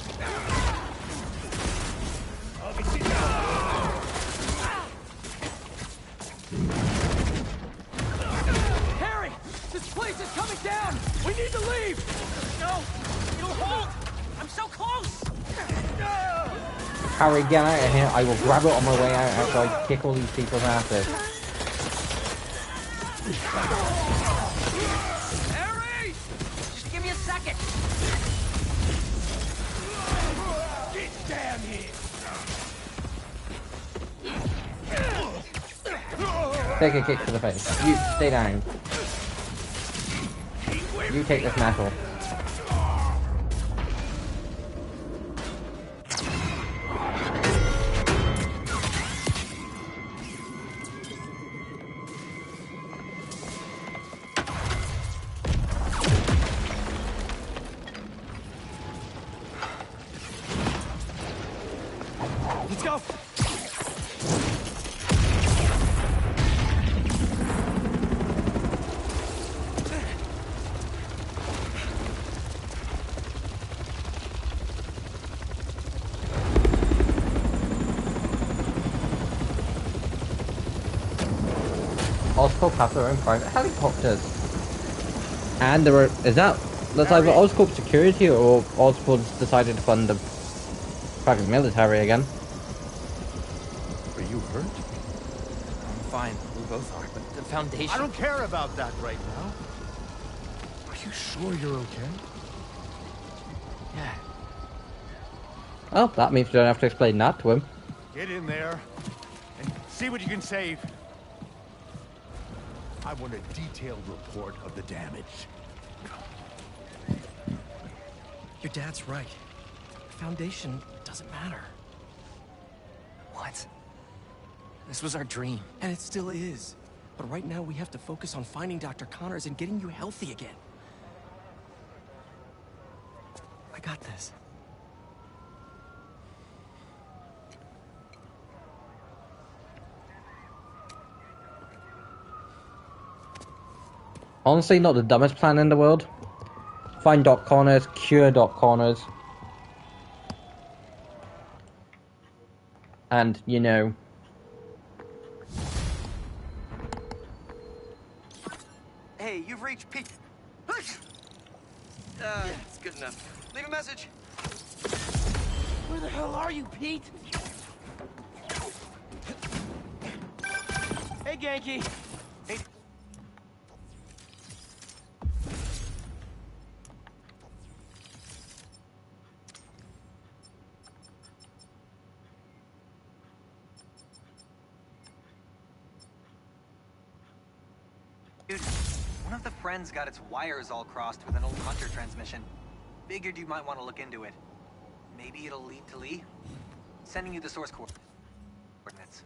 Harry! This place is coming down! We need to leave! No! It'll hold! I'm so close! Harry, get out of here. I will grab it on my way out after I kick all these people's asses. Harry! Just give me a second. Get down here! Take a kick to the face. You stay down. You take this metal. Let's go! Oscorp have their own private helicopters. And there are, that's either Oscorp security or Oscorp's decided to fund the fucking military again. Are you hurt? I'm fine. We both are. But the Foundation... I don't care about that right now. Are you sure you're okay? Yeah. Well, that means you don't have to explain that to him. Get in there and see what you can save. I want a detailed report of the damage. Your dad's right. The Foundation doesn't matter. What? This was our dream, and it still is. But right now we have to focus on finding Dr. Connors and getting you healthy again. I got this. Honestly, not the dumbest plan in the world. Find Doc Connors, cure Doc Connors. And, you know... Hey, you've reached Pete. It's good enough. Leave a message. Where the hell are you, Pete? Hey, Genki. Hey. Dude, one of the friends got its wires all crossed with an old Hunter transmission. Figured you might want to look into it. Maybe it'll lead to Lee? Sending you the source coordinates.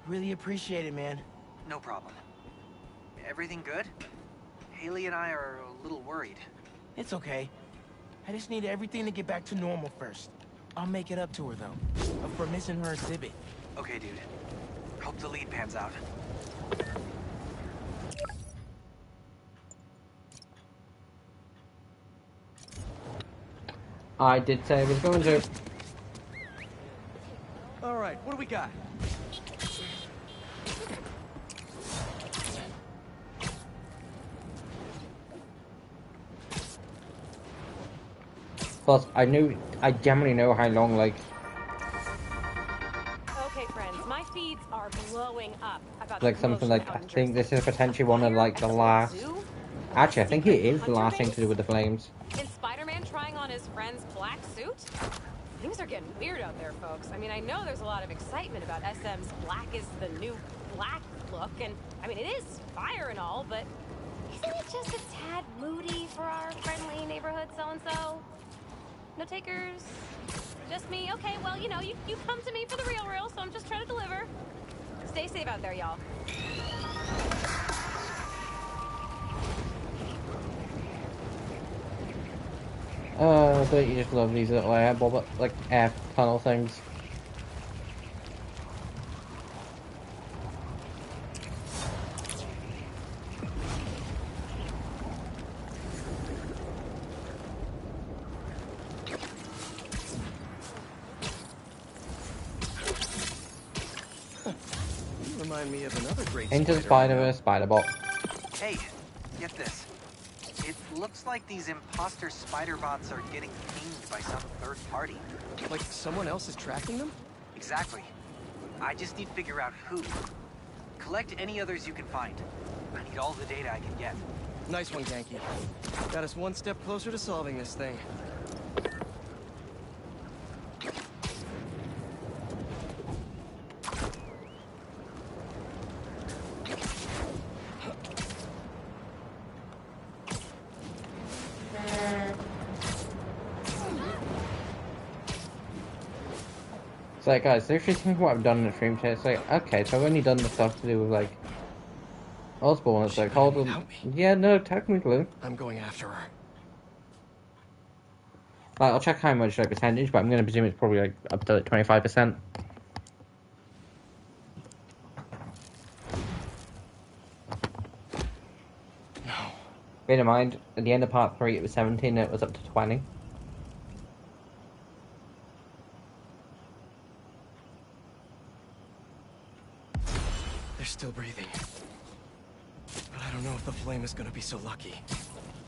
Really appreciate it, man. No problem. Everything good? Haley and I are a little worried. It's okay. I just need everything to get back to normal first. I'll make it up to her, though. For missing her exhibit. Okay, dude. Hope the lead pans out. I did say I was going to. All right, what do we got? Plus, I generally know how long, like... Okay, friends, my feeds are blowing up about Like something like, I think this is potentially one of like the last... Actually, I think it is the last thing to do with the Flames. And Spider-Man trying on his friend's black suit? Things are getting weird out there, folks. I mean, I know there's a lot of excitement about SM's black is the new black look, and I mean, it is fire and all, but isn't it just a tad moody for our friendly neighborhood so-and-so? No takers? Just me? Okay, well, you know, you come to me for the real, so I'm just trying to deliver. Stay safe out there, y'all. Don't you just love these little air tunnel things? You remind me of another great Into the Spider-Verse, Spider-Bot. Hey, get this. It looks like these imposter spider bots are getting pinged by some third party. Like someone else is tracking them? Exactly. I just need to figure out who. Collect any others you can find. I need all the data I can get. Nice one, Genki. Got us one step closer to solving this thing. It's like, guys, seriously think what I've done in the stream today. It's like, okay, so I've only done the stuff to do with, like, Osborn. It's like, hold on. Yeah, no, technically. I'm going after her. Like, I'll check how much, like, percentage, but I'm going to presume it's probably, like, up to, like, 25%. No. Bear in mind, at the end of part 3, it was 17, and it was up to 20. They're still breathing. But I don't know if the flame is gonna be so lucky.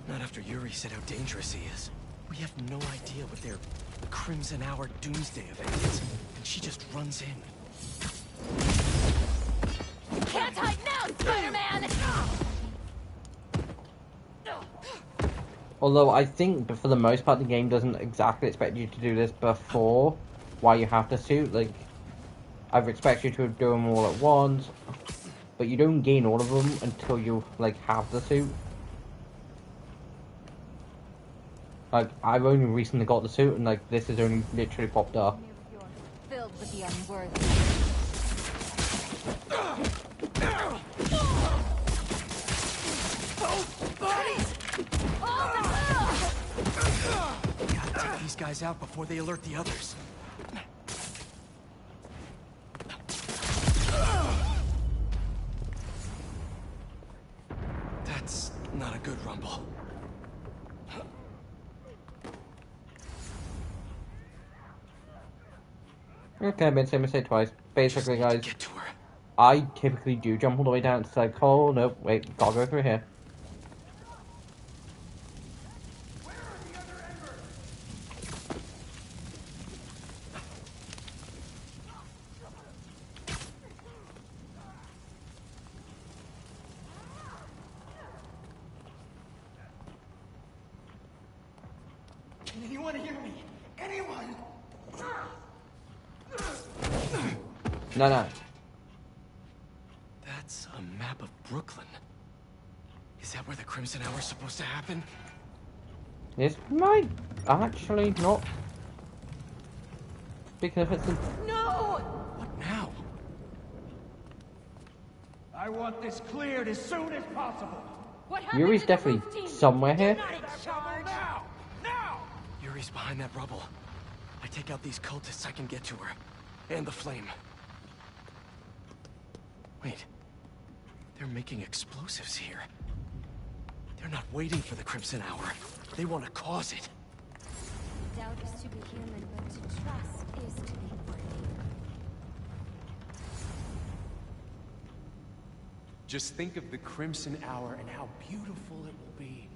Not after Yuri said how dangerous he is. We have no idea what their Crimson Hour Doomsday event is, and she just runs in. Can't hide now, Spider-Man! Although I think, but for the most part, the game doesn't exactly expect you to do this before, while you have the suit. Like, either expects you to do them all at once, but you don't gain all of them until you, like, have the suit. Like, I've only recently got the suit, and, like, this has only literally popped up. Filled with the unworthy. Gotta take these guys out before they alert the others. That's not a good rumble. Okay, I've been saying mistake twice. Basically, guys, I typically do jump all the way down. It's like, oh, no, wait, gotta go through here. Anyone hear me? Anyone? No, no. That's a map of Brooklyn. Is that where the Crimson Hour is supposed to happen? This might actually not. Because it's a... No! What now? I want this cleared as soon as possible. Yuri's definitely somewhere here. Yuri's behind that rubble. I take out these cultists, I can get to her. And the flame. Wait. They're making explosives here. They're not waiting for the Crimson Hour. They want to cause it. Doubt is to be human, but to trust is to be worthy. Just think of the Crimson Hour and how beautiful it will be.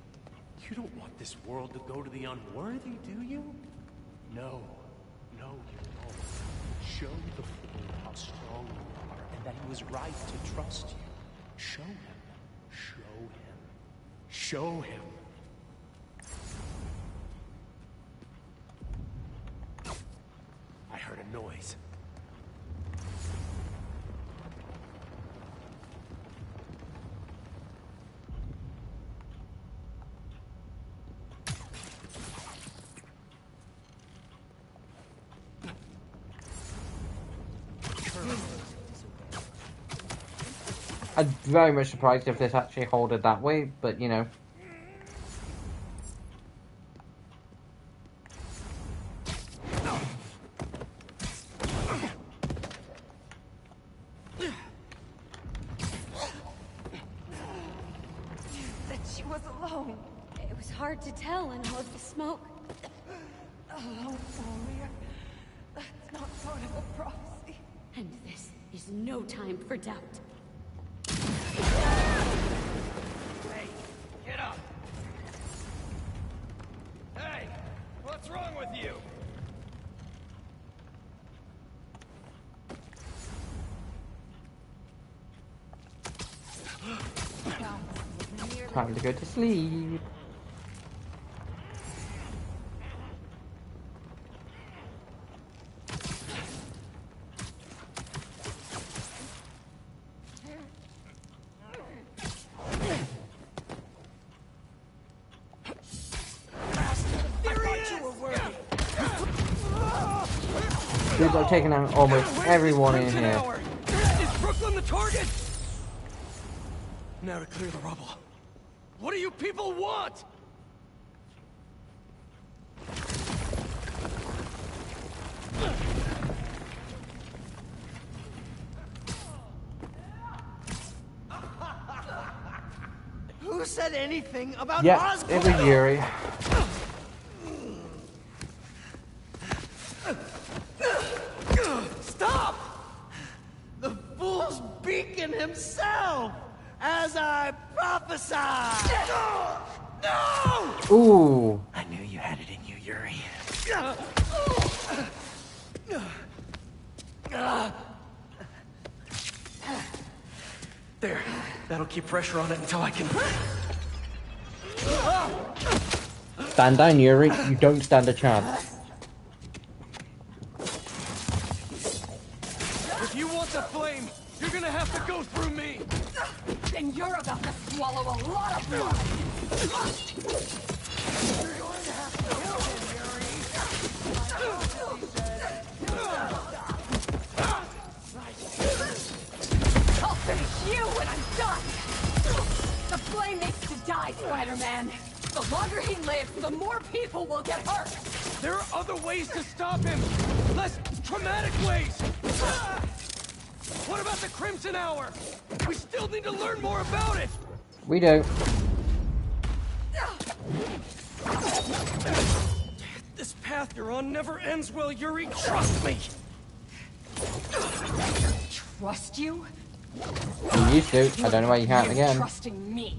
You don't want this world to go to the unworthy, do you? No. No, you don't. Show the fool how strong you are and that he was right to trust you. Show him. Show him. Show him. I heard a noise. I'm very much surprised if this actually holded that way, but you know. That she was alone. It was hard to tell in all of the smoke. Alone warrior. That's not part of a prophecy. And this is no time for doubt. Hey, get up! Hey, what's wrong with you? Time to go to sleep. Dude, I've taken out almost everyone in here. Is Brooklyn the target? Now to clear the rubble. What do you people want? Who said anything about Yeah, Oscorp? it was Yuri. Stop! The fool's beacon himself, as I prophesied. No! Ooh. I knew you had it in you, Yuri. There. That'll keep pressure on it until I can... Stand down, Yuri. You don't stand a chance. If you want the flame, you're gonna have to go through me. Then you're about to swallow a lot of blood. You're going to have to kill him, Yuri. I'll finish you when I'm done. The flame needs to die, Spider-Man. The longer he lives, the more people will get hurt. There are other ways to stop him. Less traumatic ways. What about the Crimson Hour? We still need to learn more about it. We do. This path you're on never ends well, Yuri. Trust me. Trust you? You used to. I don't know why you can't You're again. trusting me.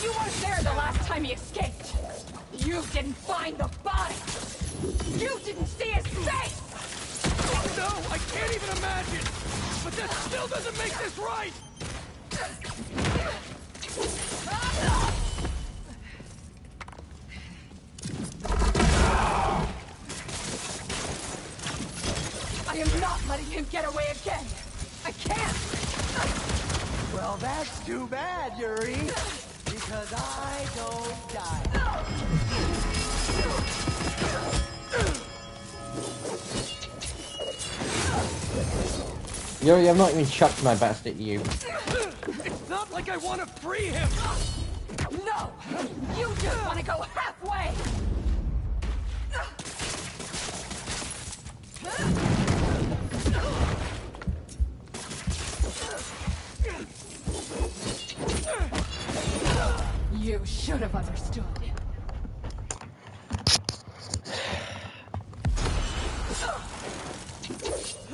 You weren't there the last time he escaped. You didn't find the body. You didn't see his face. No, I can't even imagine. But that still doesn't make this right. I am not letting him get away again. I can't. Well, that's too bad, Yuri. Because I don't die. Yuri, I've not even chucked my best at you. It's not like I want to free him. No! You just want to go halfway! You should have understood.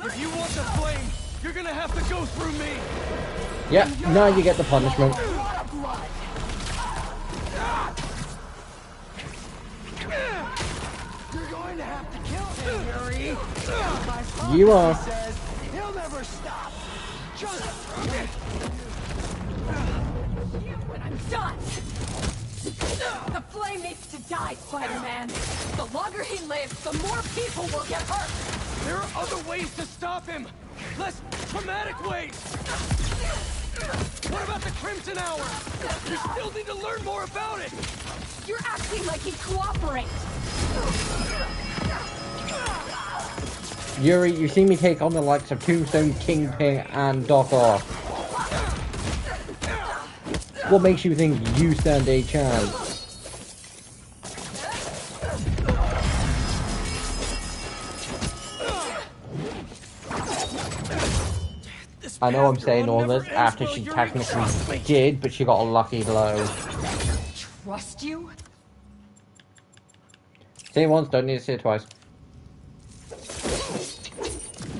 If you want the flame, you're gonna have to go through me. Yep, now you get the punishment. You're going to have to kill him, Yuri. My father You are. says he'll never stop. Just When I'm done! The flame needs to die, Spider-Man. The longer he lives, the more people will get hurt. There are other ways to stop him. Less traumatic ways. What about the Crimson Hour? We still need to learn more about it. You're acting like he'd cooperate. Yuri, you see me take on the likes of Tombstone, Kingpin, and Doc Ock. What makes you think you stand a chance? I know I'm saying all this after she technically did, but she got a lucky blow. Trust you? Say it once, don't need to say it twice.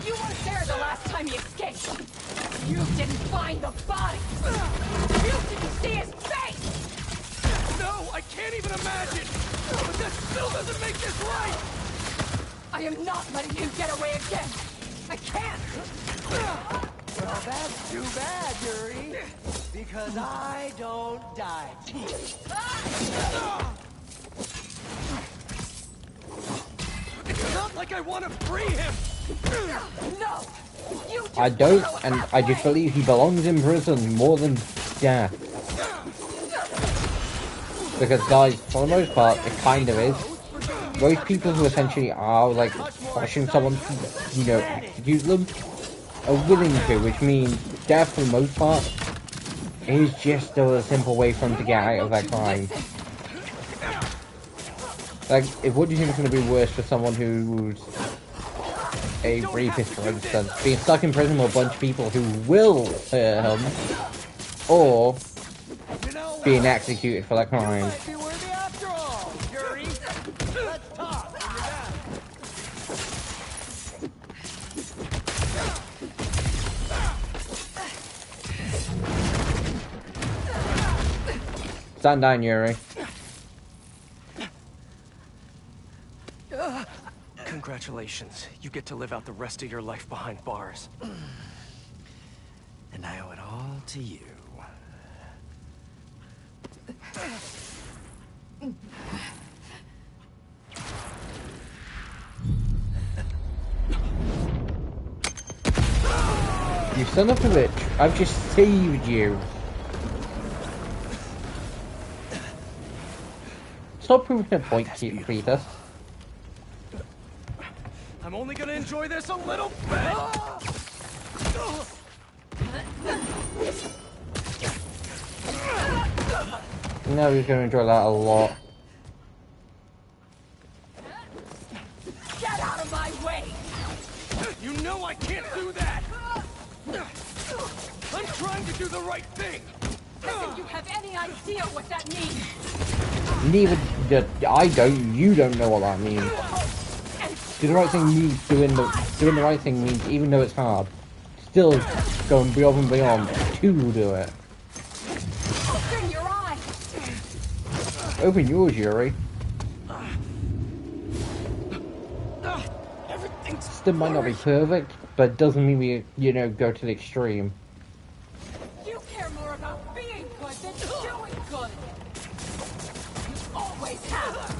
You weren't there the last time he escaped. You didn't find the body. You didn't see his face. No, I can't even imagine. But that still doesn't make this right. I am not letting him get away again. I can't. Well, that's too bad, Yuri. Because I don't die. It's not like I want to free him. No. You just I don't, go and halfway. I just believe he belongs in prison more than death. Because, guys, for the most part, it kind of is. those people who essentially are like pushing someone to, you know, execute them are willing to, which means death for the most part is just still a simple way for them to get out of their crime. Like, what do you think is going to be worse for someone who's a rapist, for instance, being stuck in prison with a bunch of people who will hurt him, or being executed for their crimes? Stand down, Yuri. Congratulations. You get to live out the rest of your life behind bars. And I owe it all to you. You son of a bitch. I've just saved you. Stop proving a point, Cletus. I'm only gonna enjoy this a little bit. No, he's gonna enjoy that a lot. Get out of my way! You know I can't do that! I'm trying to do the right thing! As if you have any idea what that means! Neither I don't. You don't know what that means. Do the right thing means doing the right thing means, even though it's hard, still going beyond and beyond to do it. Open your eyes! Open yours, Yuri. Still might not be perfect, but it doesn't mean we, you know, go to the extreme. You care more about being good than doing good! You always have!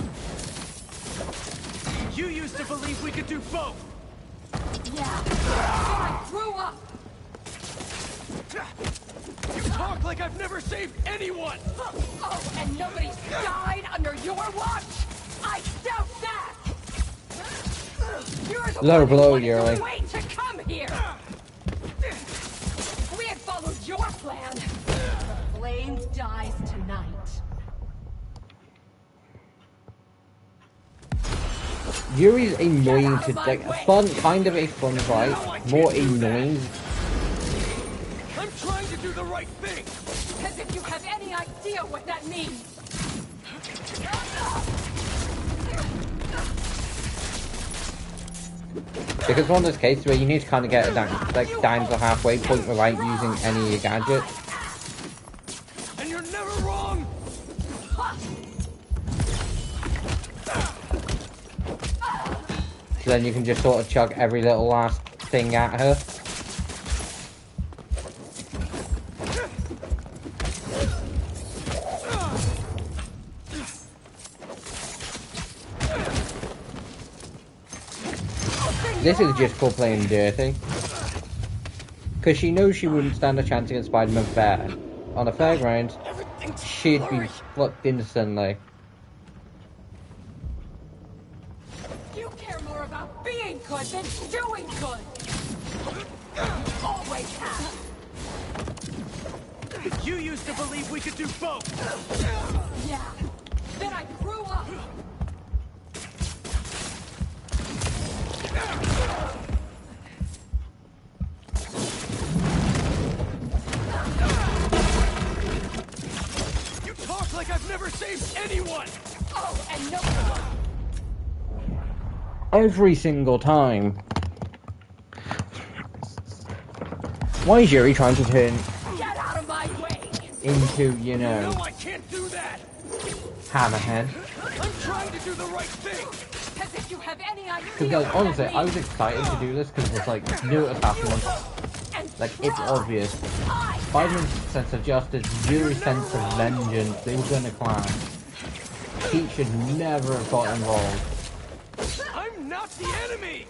You used to believe we could do both! Yeah, then I grew up! You talk like I've never saved anyone! Oh, and nobody's died under your watch? I doubt that! You're the Low one blow, who went Yuri. the way to come here! If we had followed your plan, the Flames dies tonight. Yuri's annoying to like fun, kind of a fun fight, more annoying. I'm trying to do the right thing! As if you have any idea what that means! Because it's one of those cases where you need to kind of get it down, like down to the halfway point without using any gadgets. And you're never wrong! So then you can just sort of chug every little last thing at her. This is just called playing dirty. Because she knows she wouldn't stand a chance against Spider-Man fair. On a fairground, she'd be flipped instantly. You care more about being good than doing good! Always have! You used to believe we could do both! Yeah, then I grew up! You talk like I've never saved anyone! Oh, and no... Every single time. Why is Yuri trying to turn Get out of my way! into, you know, No, I can't do that! Hammerhead? I'm trying to do the right thing! As if you have any idea Because what honestly, that I was means. excited to do this because it's like, knew it was happening. Like, it's obvious. Spider-Man's sense of justice, Yuri's sense of vengeance, they were gonna clash. Pete should never have got involved. I'm not the enemy!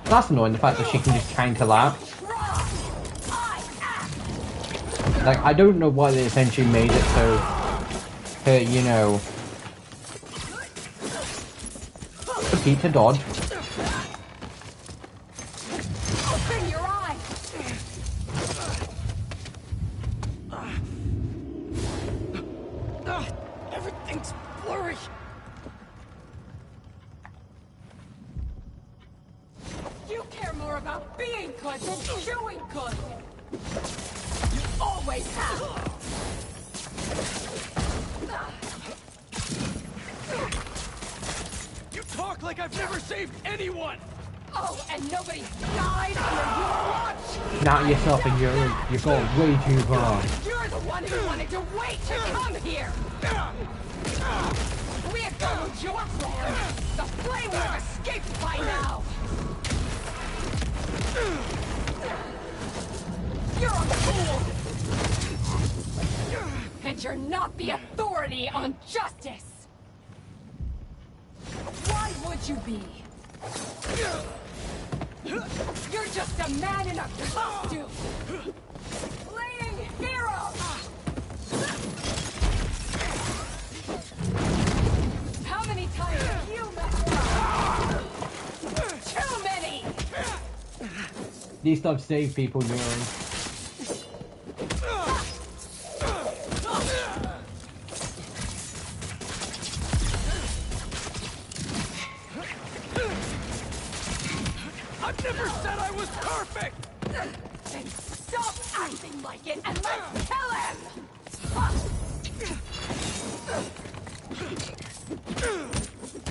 That's annoying, the fact that she can just counter that. Like, I don't know why they essentially made it so her, you know, petite to dodge. Open your eyes. Everything's blurry. You care more about being good than doing good. You always have. You talk like I've never saved anyone. Oh, and nobody died under your watch. Not yourself, and you've gone way too far. You're the one who wanted to wait to come here. We're going to your plan. The flame would have escaped by now. You're a fool. And you're not the authority on justice. Why would you be? You're just a man in a costume. Playing hero. How many times have you messed up? Too many. These stuff save people, Yuri. I've never said I was perfect! Then stop acting like it and let's kill him!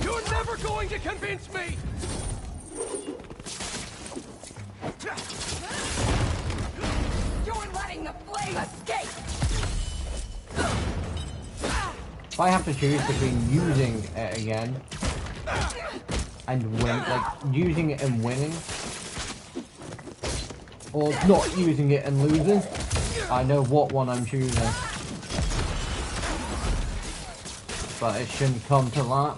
You're never going to convince me! You're letting the flame escape! If I have to choose between using it again and using it and winning, or not using it and losing, I know what one I'm choosing. But it shouldn't come to that.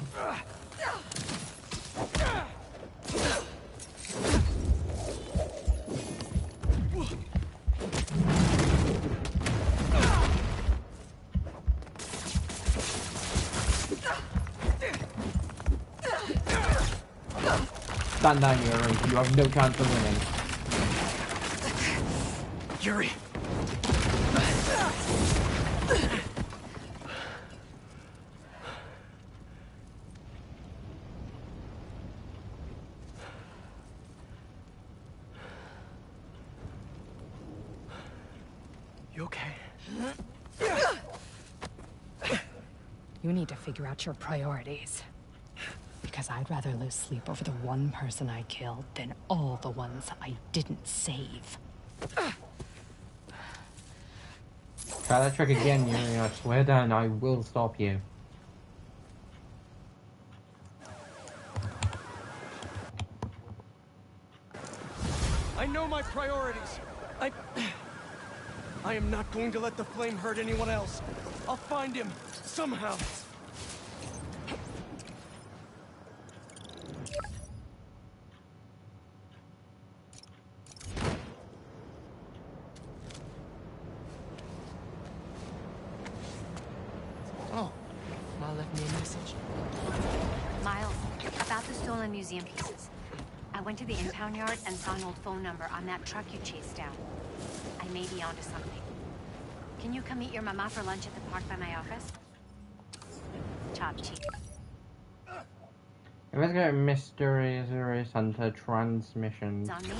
Stand down, Yuri. You have no chance of winning. Yuri. You okay? You need to figure out your priorities. Because I'd rather lose sleep over the one person I killed than all the ones I didn't save. Try that trick again, Yuri. I swear down, I will stop you. I know my priorities. I am not going to let the flame hurt anyone else. I'll find him, somehow. Oh, Ma left me a message. Miles, about the stolen museum pieces. I went to the impound yard and saw an old phone number on that truck you chased down. I may be onto something. Can you come meet your mama for lunch at the park by my office? Top cheap. Investigate Mystery Center transmissions. It's on me.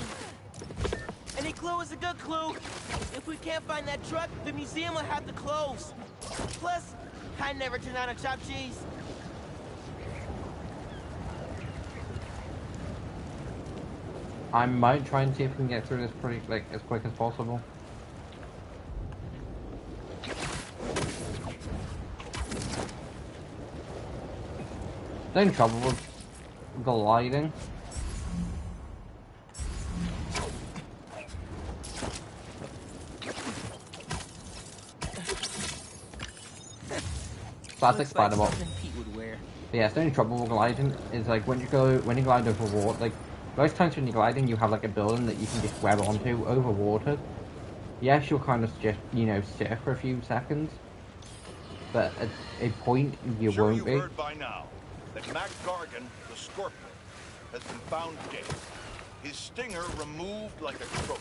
Any clue is a good clue. If we can't find that truck, the museum will have to close. Plus, I never turn down a chopped cheese. I might try and see if we can get through this pretty, as quick as possible. They're in trouble with gliding. Classic Spider-Bot. Yeah, it's the only trouble with gliding is like when you glide over water, like Most times when you're gliding, you have like a building that you can just grab onto over water. Yes, you'll kind of just, you know, sit for a few seconds, but at a point you Sure, won't you've be. heard by now that Mac Gargan, the Scorpion, has been found dead. His stinger removed like a trophy.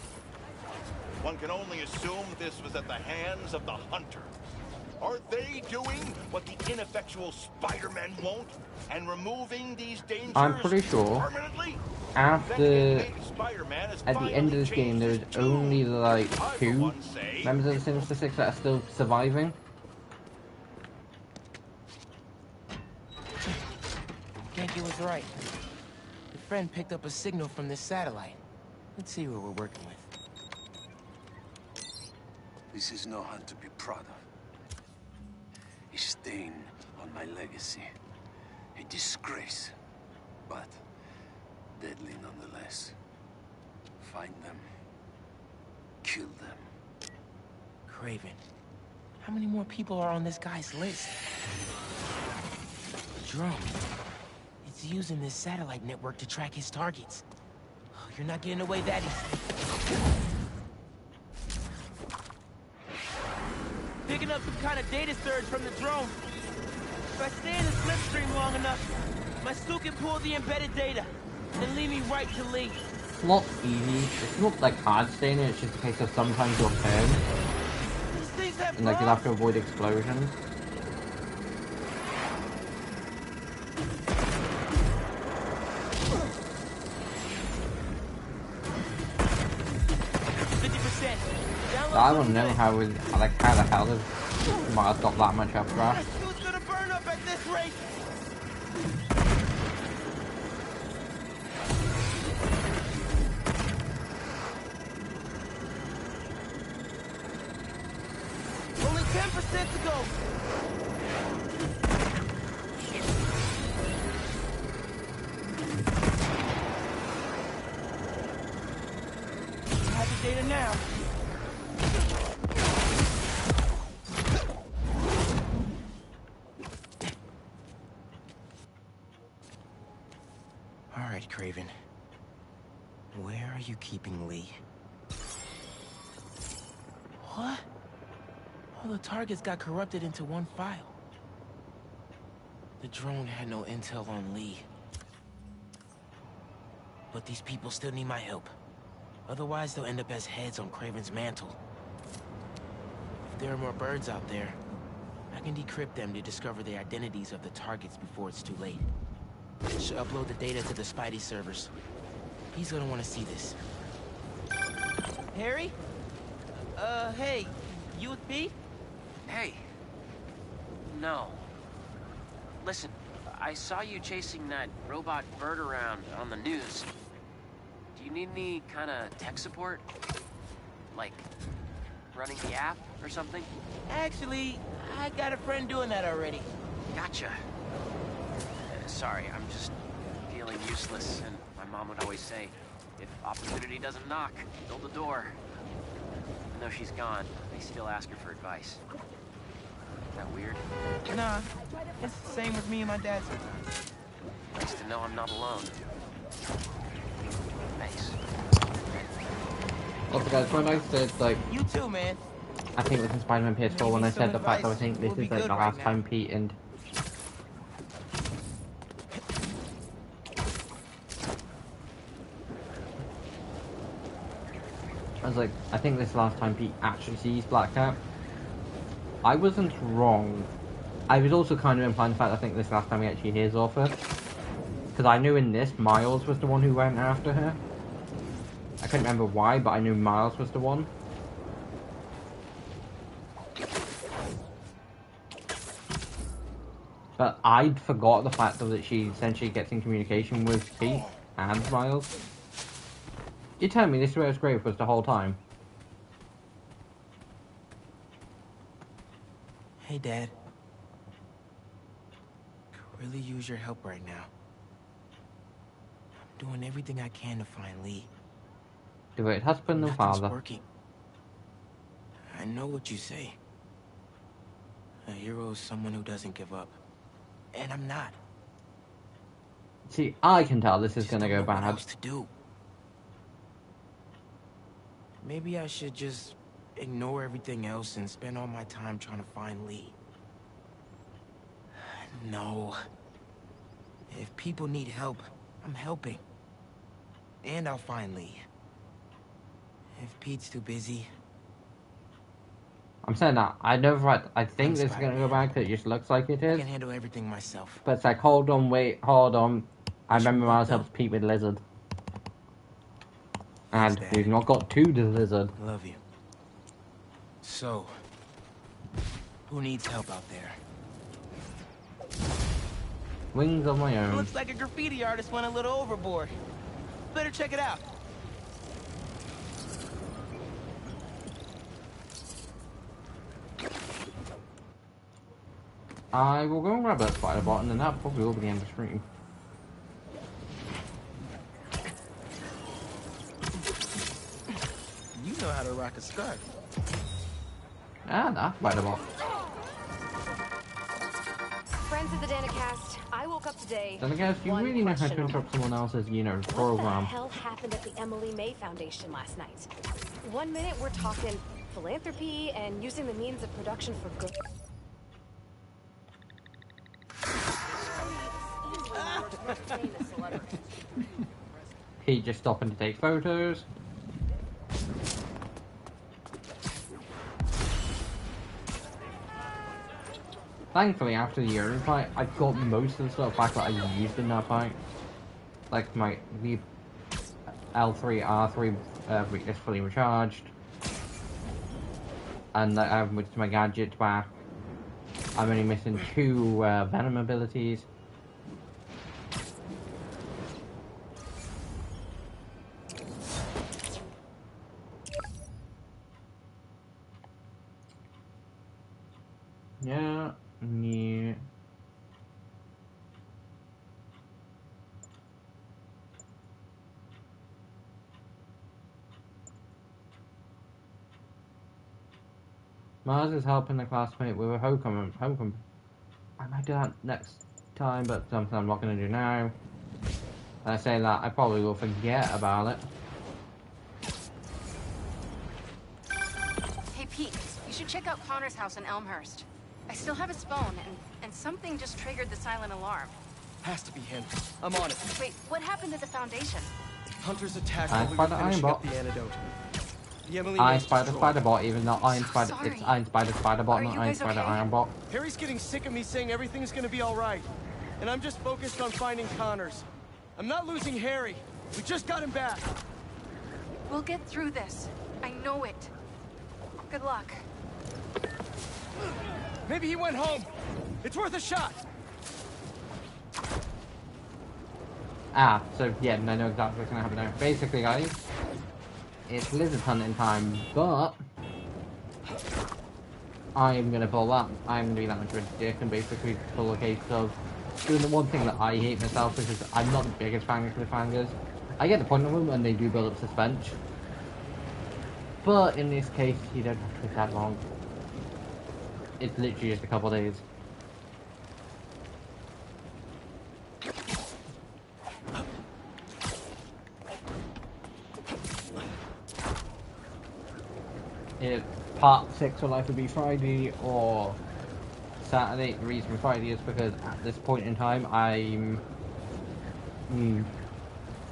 One can only assume this was at the hands of the Hunter. Are they doing what the ineffectual Spider-Man won't, and removing these dangers I'm pretty sure permanently? after, at the end of this game, there's only like 2 members of the Sinister Six that are still surviving. Genki was right. Your friend picked up a signal from this satellite. Let's see what we're working with. This is no hunt to be proud of. A stain on my legacy. A disgrace. But deadly nonetheless. Find them. Kill them. Kraven, how many more people are on this guy's list? The drone. It's using this satellite network to track his targets. Oh, you're not getting away that easy. Picking up some kind of data surge from the drone. If I stay in the slipstream long enough, my suit can pull the embedded data and lead me right to Lee. It's not easy. It's not like hard staying. It's just a case of sometimes you'll turn, These things have and like you'll have to avoid explosions. I don't know how the hell does Miles got that much updraft. Suit's gonna burn up at this rate. Only 10% to go. I have the data now. All right, Kraven. Where are you keeping Lee? What? All the targets got corrupted into one file. The drone had no intel on Lee. But these people still need my help. Otherwise, they'll end up as heads on Kraven's mantle. If there are more birds out there, I can decrypt them to discover the identities of the targets before it's too late. Should upload the data to the Spidey servers. He's gonna want to see this. Harry? Hey, you with me? Hey. No. Listen, I saw you chasing that robot bird around on the news. Do you need any kind of tech support? Like, running the app or something? Actually, I got a friend doing that already. Gotcha. Sorry, I'm just feeling useless, and my mom would always say, if opportunity doesn't knock, build a door. Even though she's gone, I still ask her for advice. Is that weird? Nah, it's the same with me and my dad sometimes. Nice to know I'm not alone. Thanks. Also guys, when I said like... You too, man. I think this is Spider-Man PS4 when I said the fact that I think this is like the last time Pete and... I was like, I think this is the last time Pete actually sees Black Cat. I wasn't wrong. I was also kind of implying the fact that I think this is the last time he actually hears of her. Because I knew in this, Miles was the one who went after her. I couldn't remember why, but I knew Miles was the one. But I'd forgot the fact that she essentially gets in communication with Pete and Miles. You're telling me this is where his grave was the whole time? Hey, Dad. Could really use your help right now. I'm doing everything I can to find Lee. Devoted husband and Nothing's father. working. I know what you say. A hero is someone who doesn't give up. And I'm not. See, I can tell this is gonna go What bad. else to do? Maybe I should just ignore everything else and spend all my time trying to find Lee. No. If people need help, I'm helping. And I'll find Lee. If Pete's too busy... I'm saying that. I know that I think this is gonna go bad because it just looks like it I is. can handle everything myself. But it's like, hold on, wait, hold on. I remember Miles helps Pete with Lizard. And we've not got to the Lizard. Love you. So, who needs help out there? Wings of my own. Looks like a graffiti artist went a little overboard. Better check it out. I will go and grab that spider bot, and then that probably will be the end of the stream. You know how to rock a scarf. Ah, nah, spider bot. Friends of the Danicast, I woke up today. Danicast, you one really know how to question on interrupt someone else's, you know, What the program. hell happened at the Emily May Foundation last night? 1 minute we're talking philanthropy and using the means of production for good. He just stopping to take photos. Thankfully, after the urine fight, I got most of the stuff back that I used in that fight. Like my L3R3 is fully recharged, and I have most of my gadgets back. I'm only missing 2 Venom abilities. Yeah. Mars is helping the classmate with a homecoming. I might do that next time, but something I'm not going to do now. And I say that, I probably will forget about it. Hey, Pete, you should check out Connor's house in Elmhurst. I still have his phone, and something just triggered the silent alarm. Has to be him. I'm on it. Wait, what happened at the Foundation? Hunters attacked Iron while we were Spider, finishing Iron up the antidote. The Emily Iron Mays Spider destroyed. Spider Bot, even though Iron Spider, it's Iron Spider Spider Bot, not Iron Spider Iron Bot. Harry's getting sick of me saying everything's gonna be alright. And I'm just focused on finding Connors. I'm not losing Harry. We just got him back. We'll get through this. I know it. Good luck. Maybe he went home. It's worth a shot. Ah, so yeah, I know exactly what's gonna happen now. Basically, guys, it's lizard hunting time, but I am gonna pull that. I'm gonna be that much of a dick and basically pull a case of doing the one thing that I hate myself, because I'm not the biggest fan of cliffhangers. I get the point of them and they do build up suspense, but in this case, you don't have to wait that long. It's literally just a couple days. If part 6 will either be Friday or Saturday. The reason for Friday is because at this point in time I'm don't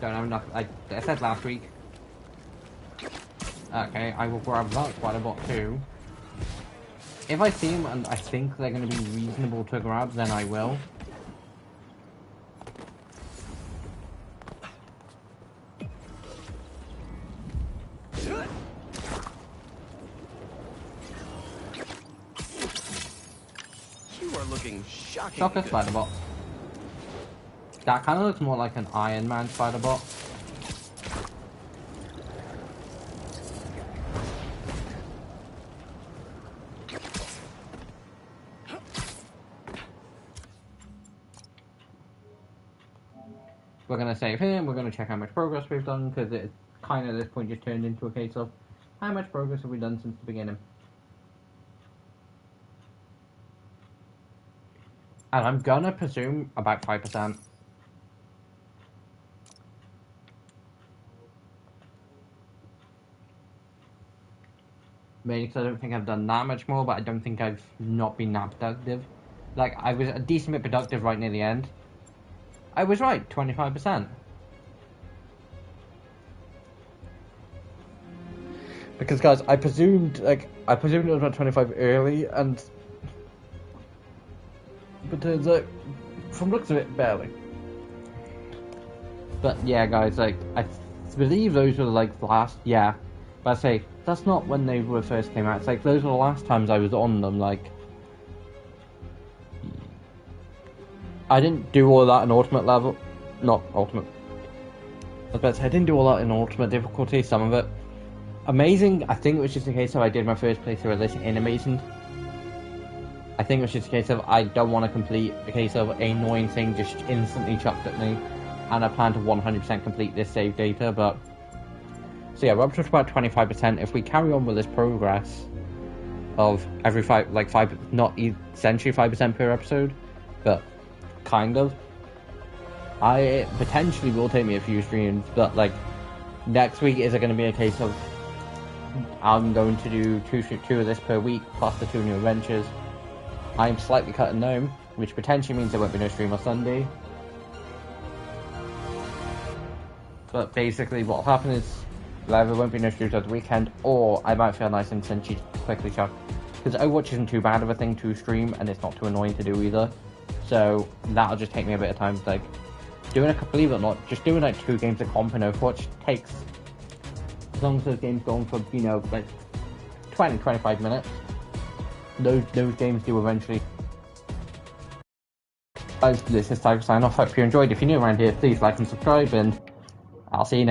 have enough. I said last week. Okay, I will grab that Spider Bot too. If I see them and I think they're going to be reasonable to grab, then I will. You are looking shocking. Shocker Spider Bot. That kind of looks more like an Iron Man Spider Bot. We're going to save him, we're going to check how much progress we've done, because it kind of at this point just turned into a case of how much progress have we done since the beginning. And I'm gonna presume about 5%. mainly because I don't think I've done that much more, but I don't think I've not been that productive. Like, I was a decent bit productive right near the end. I was right, 25%. Because, guys, I presumed it was about 25 early, and... But turns out, from looks of it, barely. But, yeah, guys, like, I believe those were, like, the last... Yeah. But I say, that's not when they were first came out. It's like, those were the last times I was on them, like... I didn't do all that in Ultimate level. Not Ultimate. I was about to say, I didn't do all that in Ultimate difficulty, some of it. Amazing, I think it was just a case of I did my first playthrough of this in Amazing. I think it was just a case of I don't want to complete a case of an annoying thing just instantly chucked at me. And I plan to 100% complete this save data, but... So yeah, we're up to about 25%. If we carry on with this progress of every not essentially 5% per episode, but kind of, I potentially will take me a few streams, but like next week is it going to be a case of I'm going to do two of this per week plus the 2 new adventures. I'm slightly cutting down, which potentially means there won't be no stream on Sunday. But basically what'll happen is either won't be no streams at the weekend, or I might feel nice and cinchy quickly chuck. Because Overwatch isn't too bad of a thing to stream, and it's not too annoying to do either. So that'll just take me a bit of time. Like doing believe it or not, just doing like 2 games of comp in Overwatch takes, as long as those games go on for, you know, like 20-25 minutes, those games do eventually. This is time to sign off. Hope you enjoyed. If you're new around here, please like and subscribe, and I'll see you next time.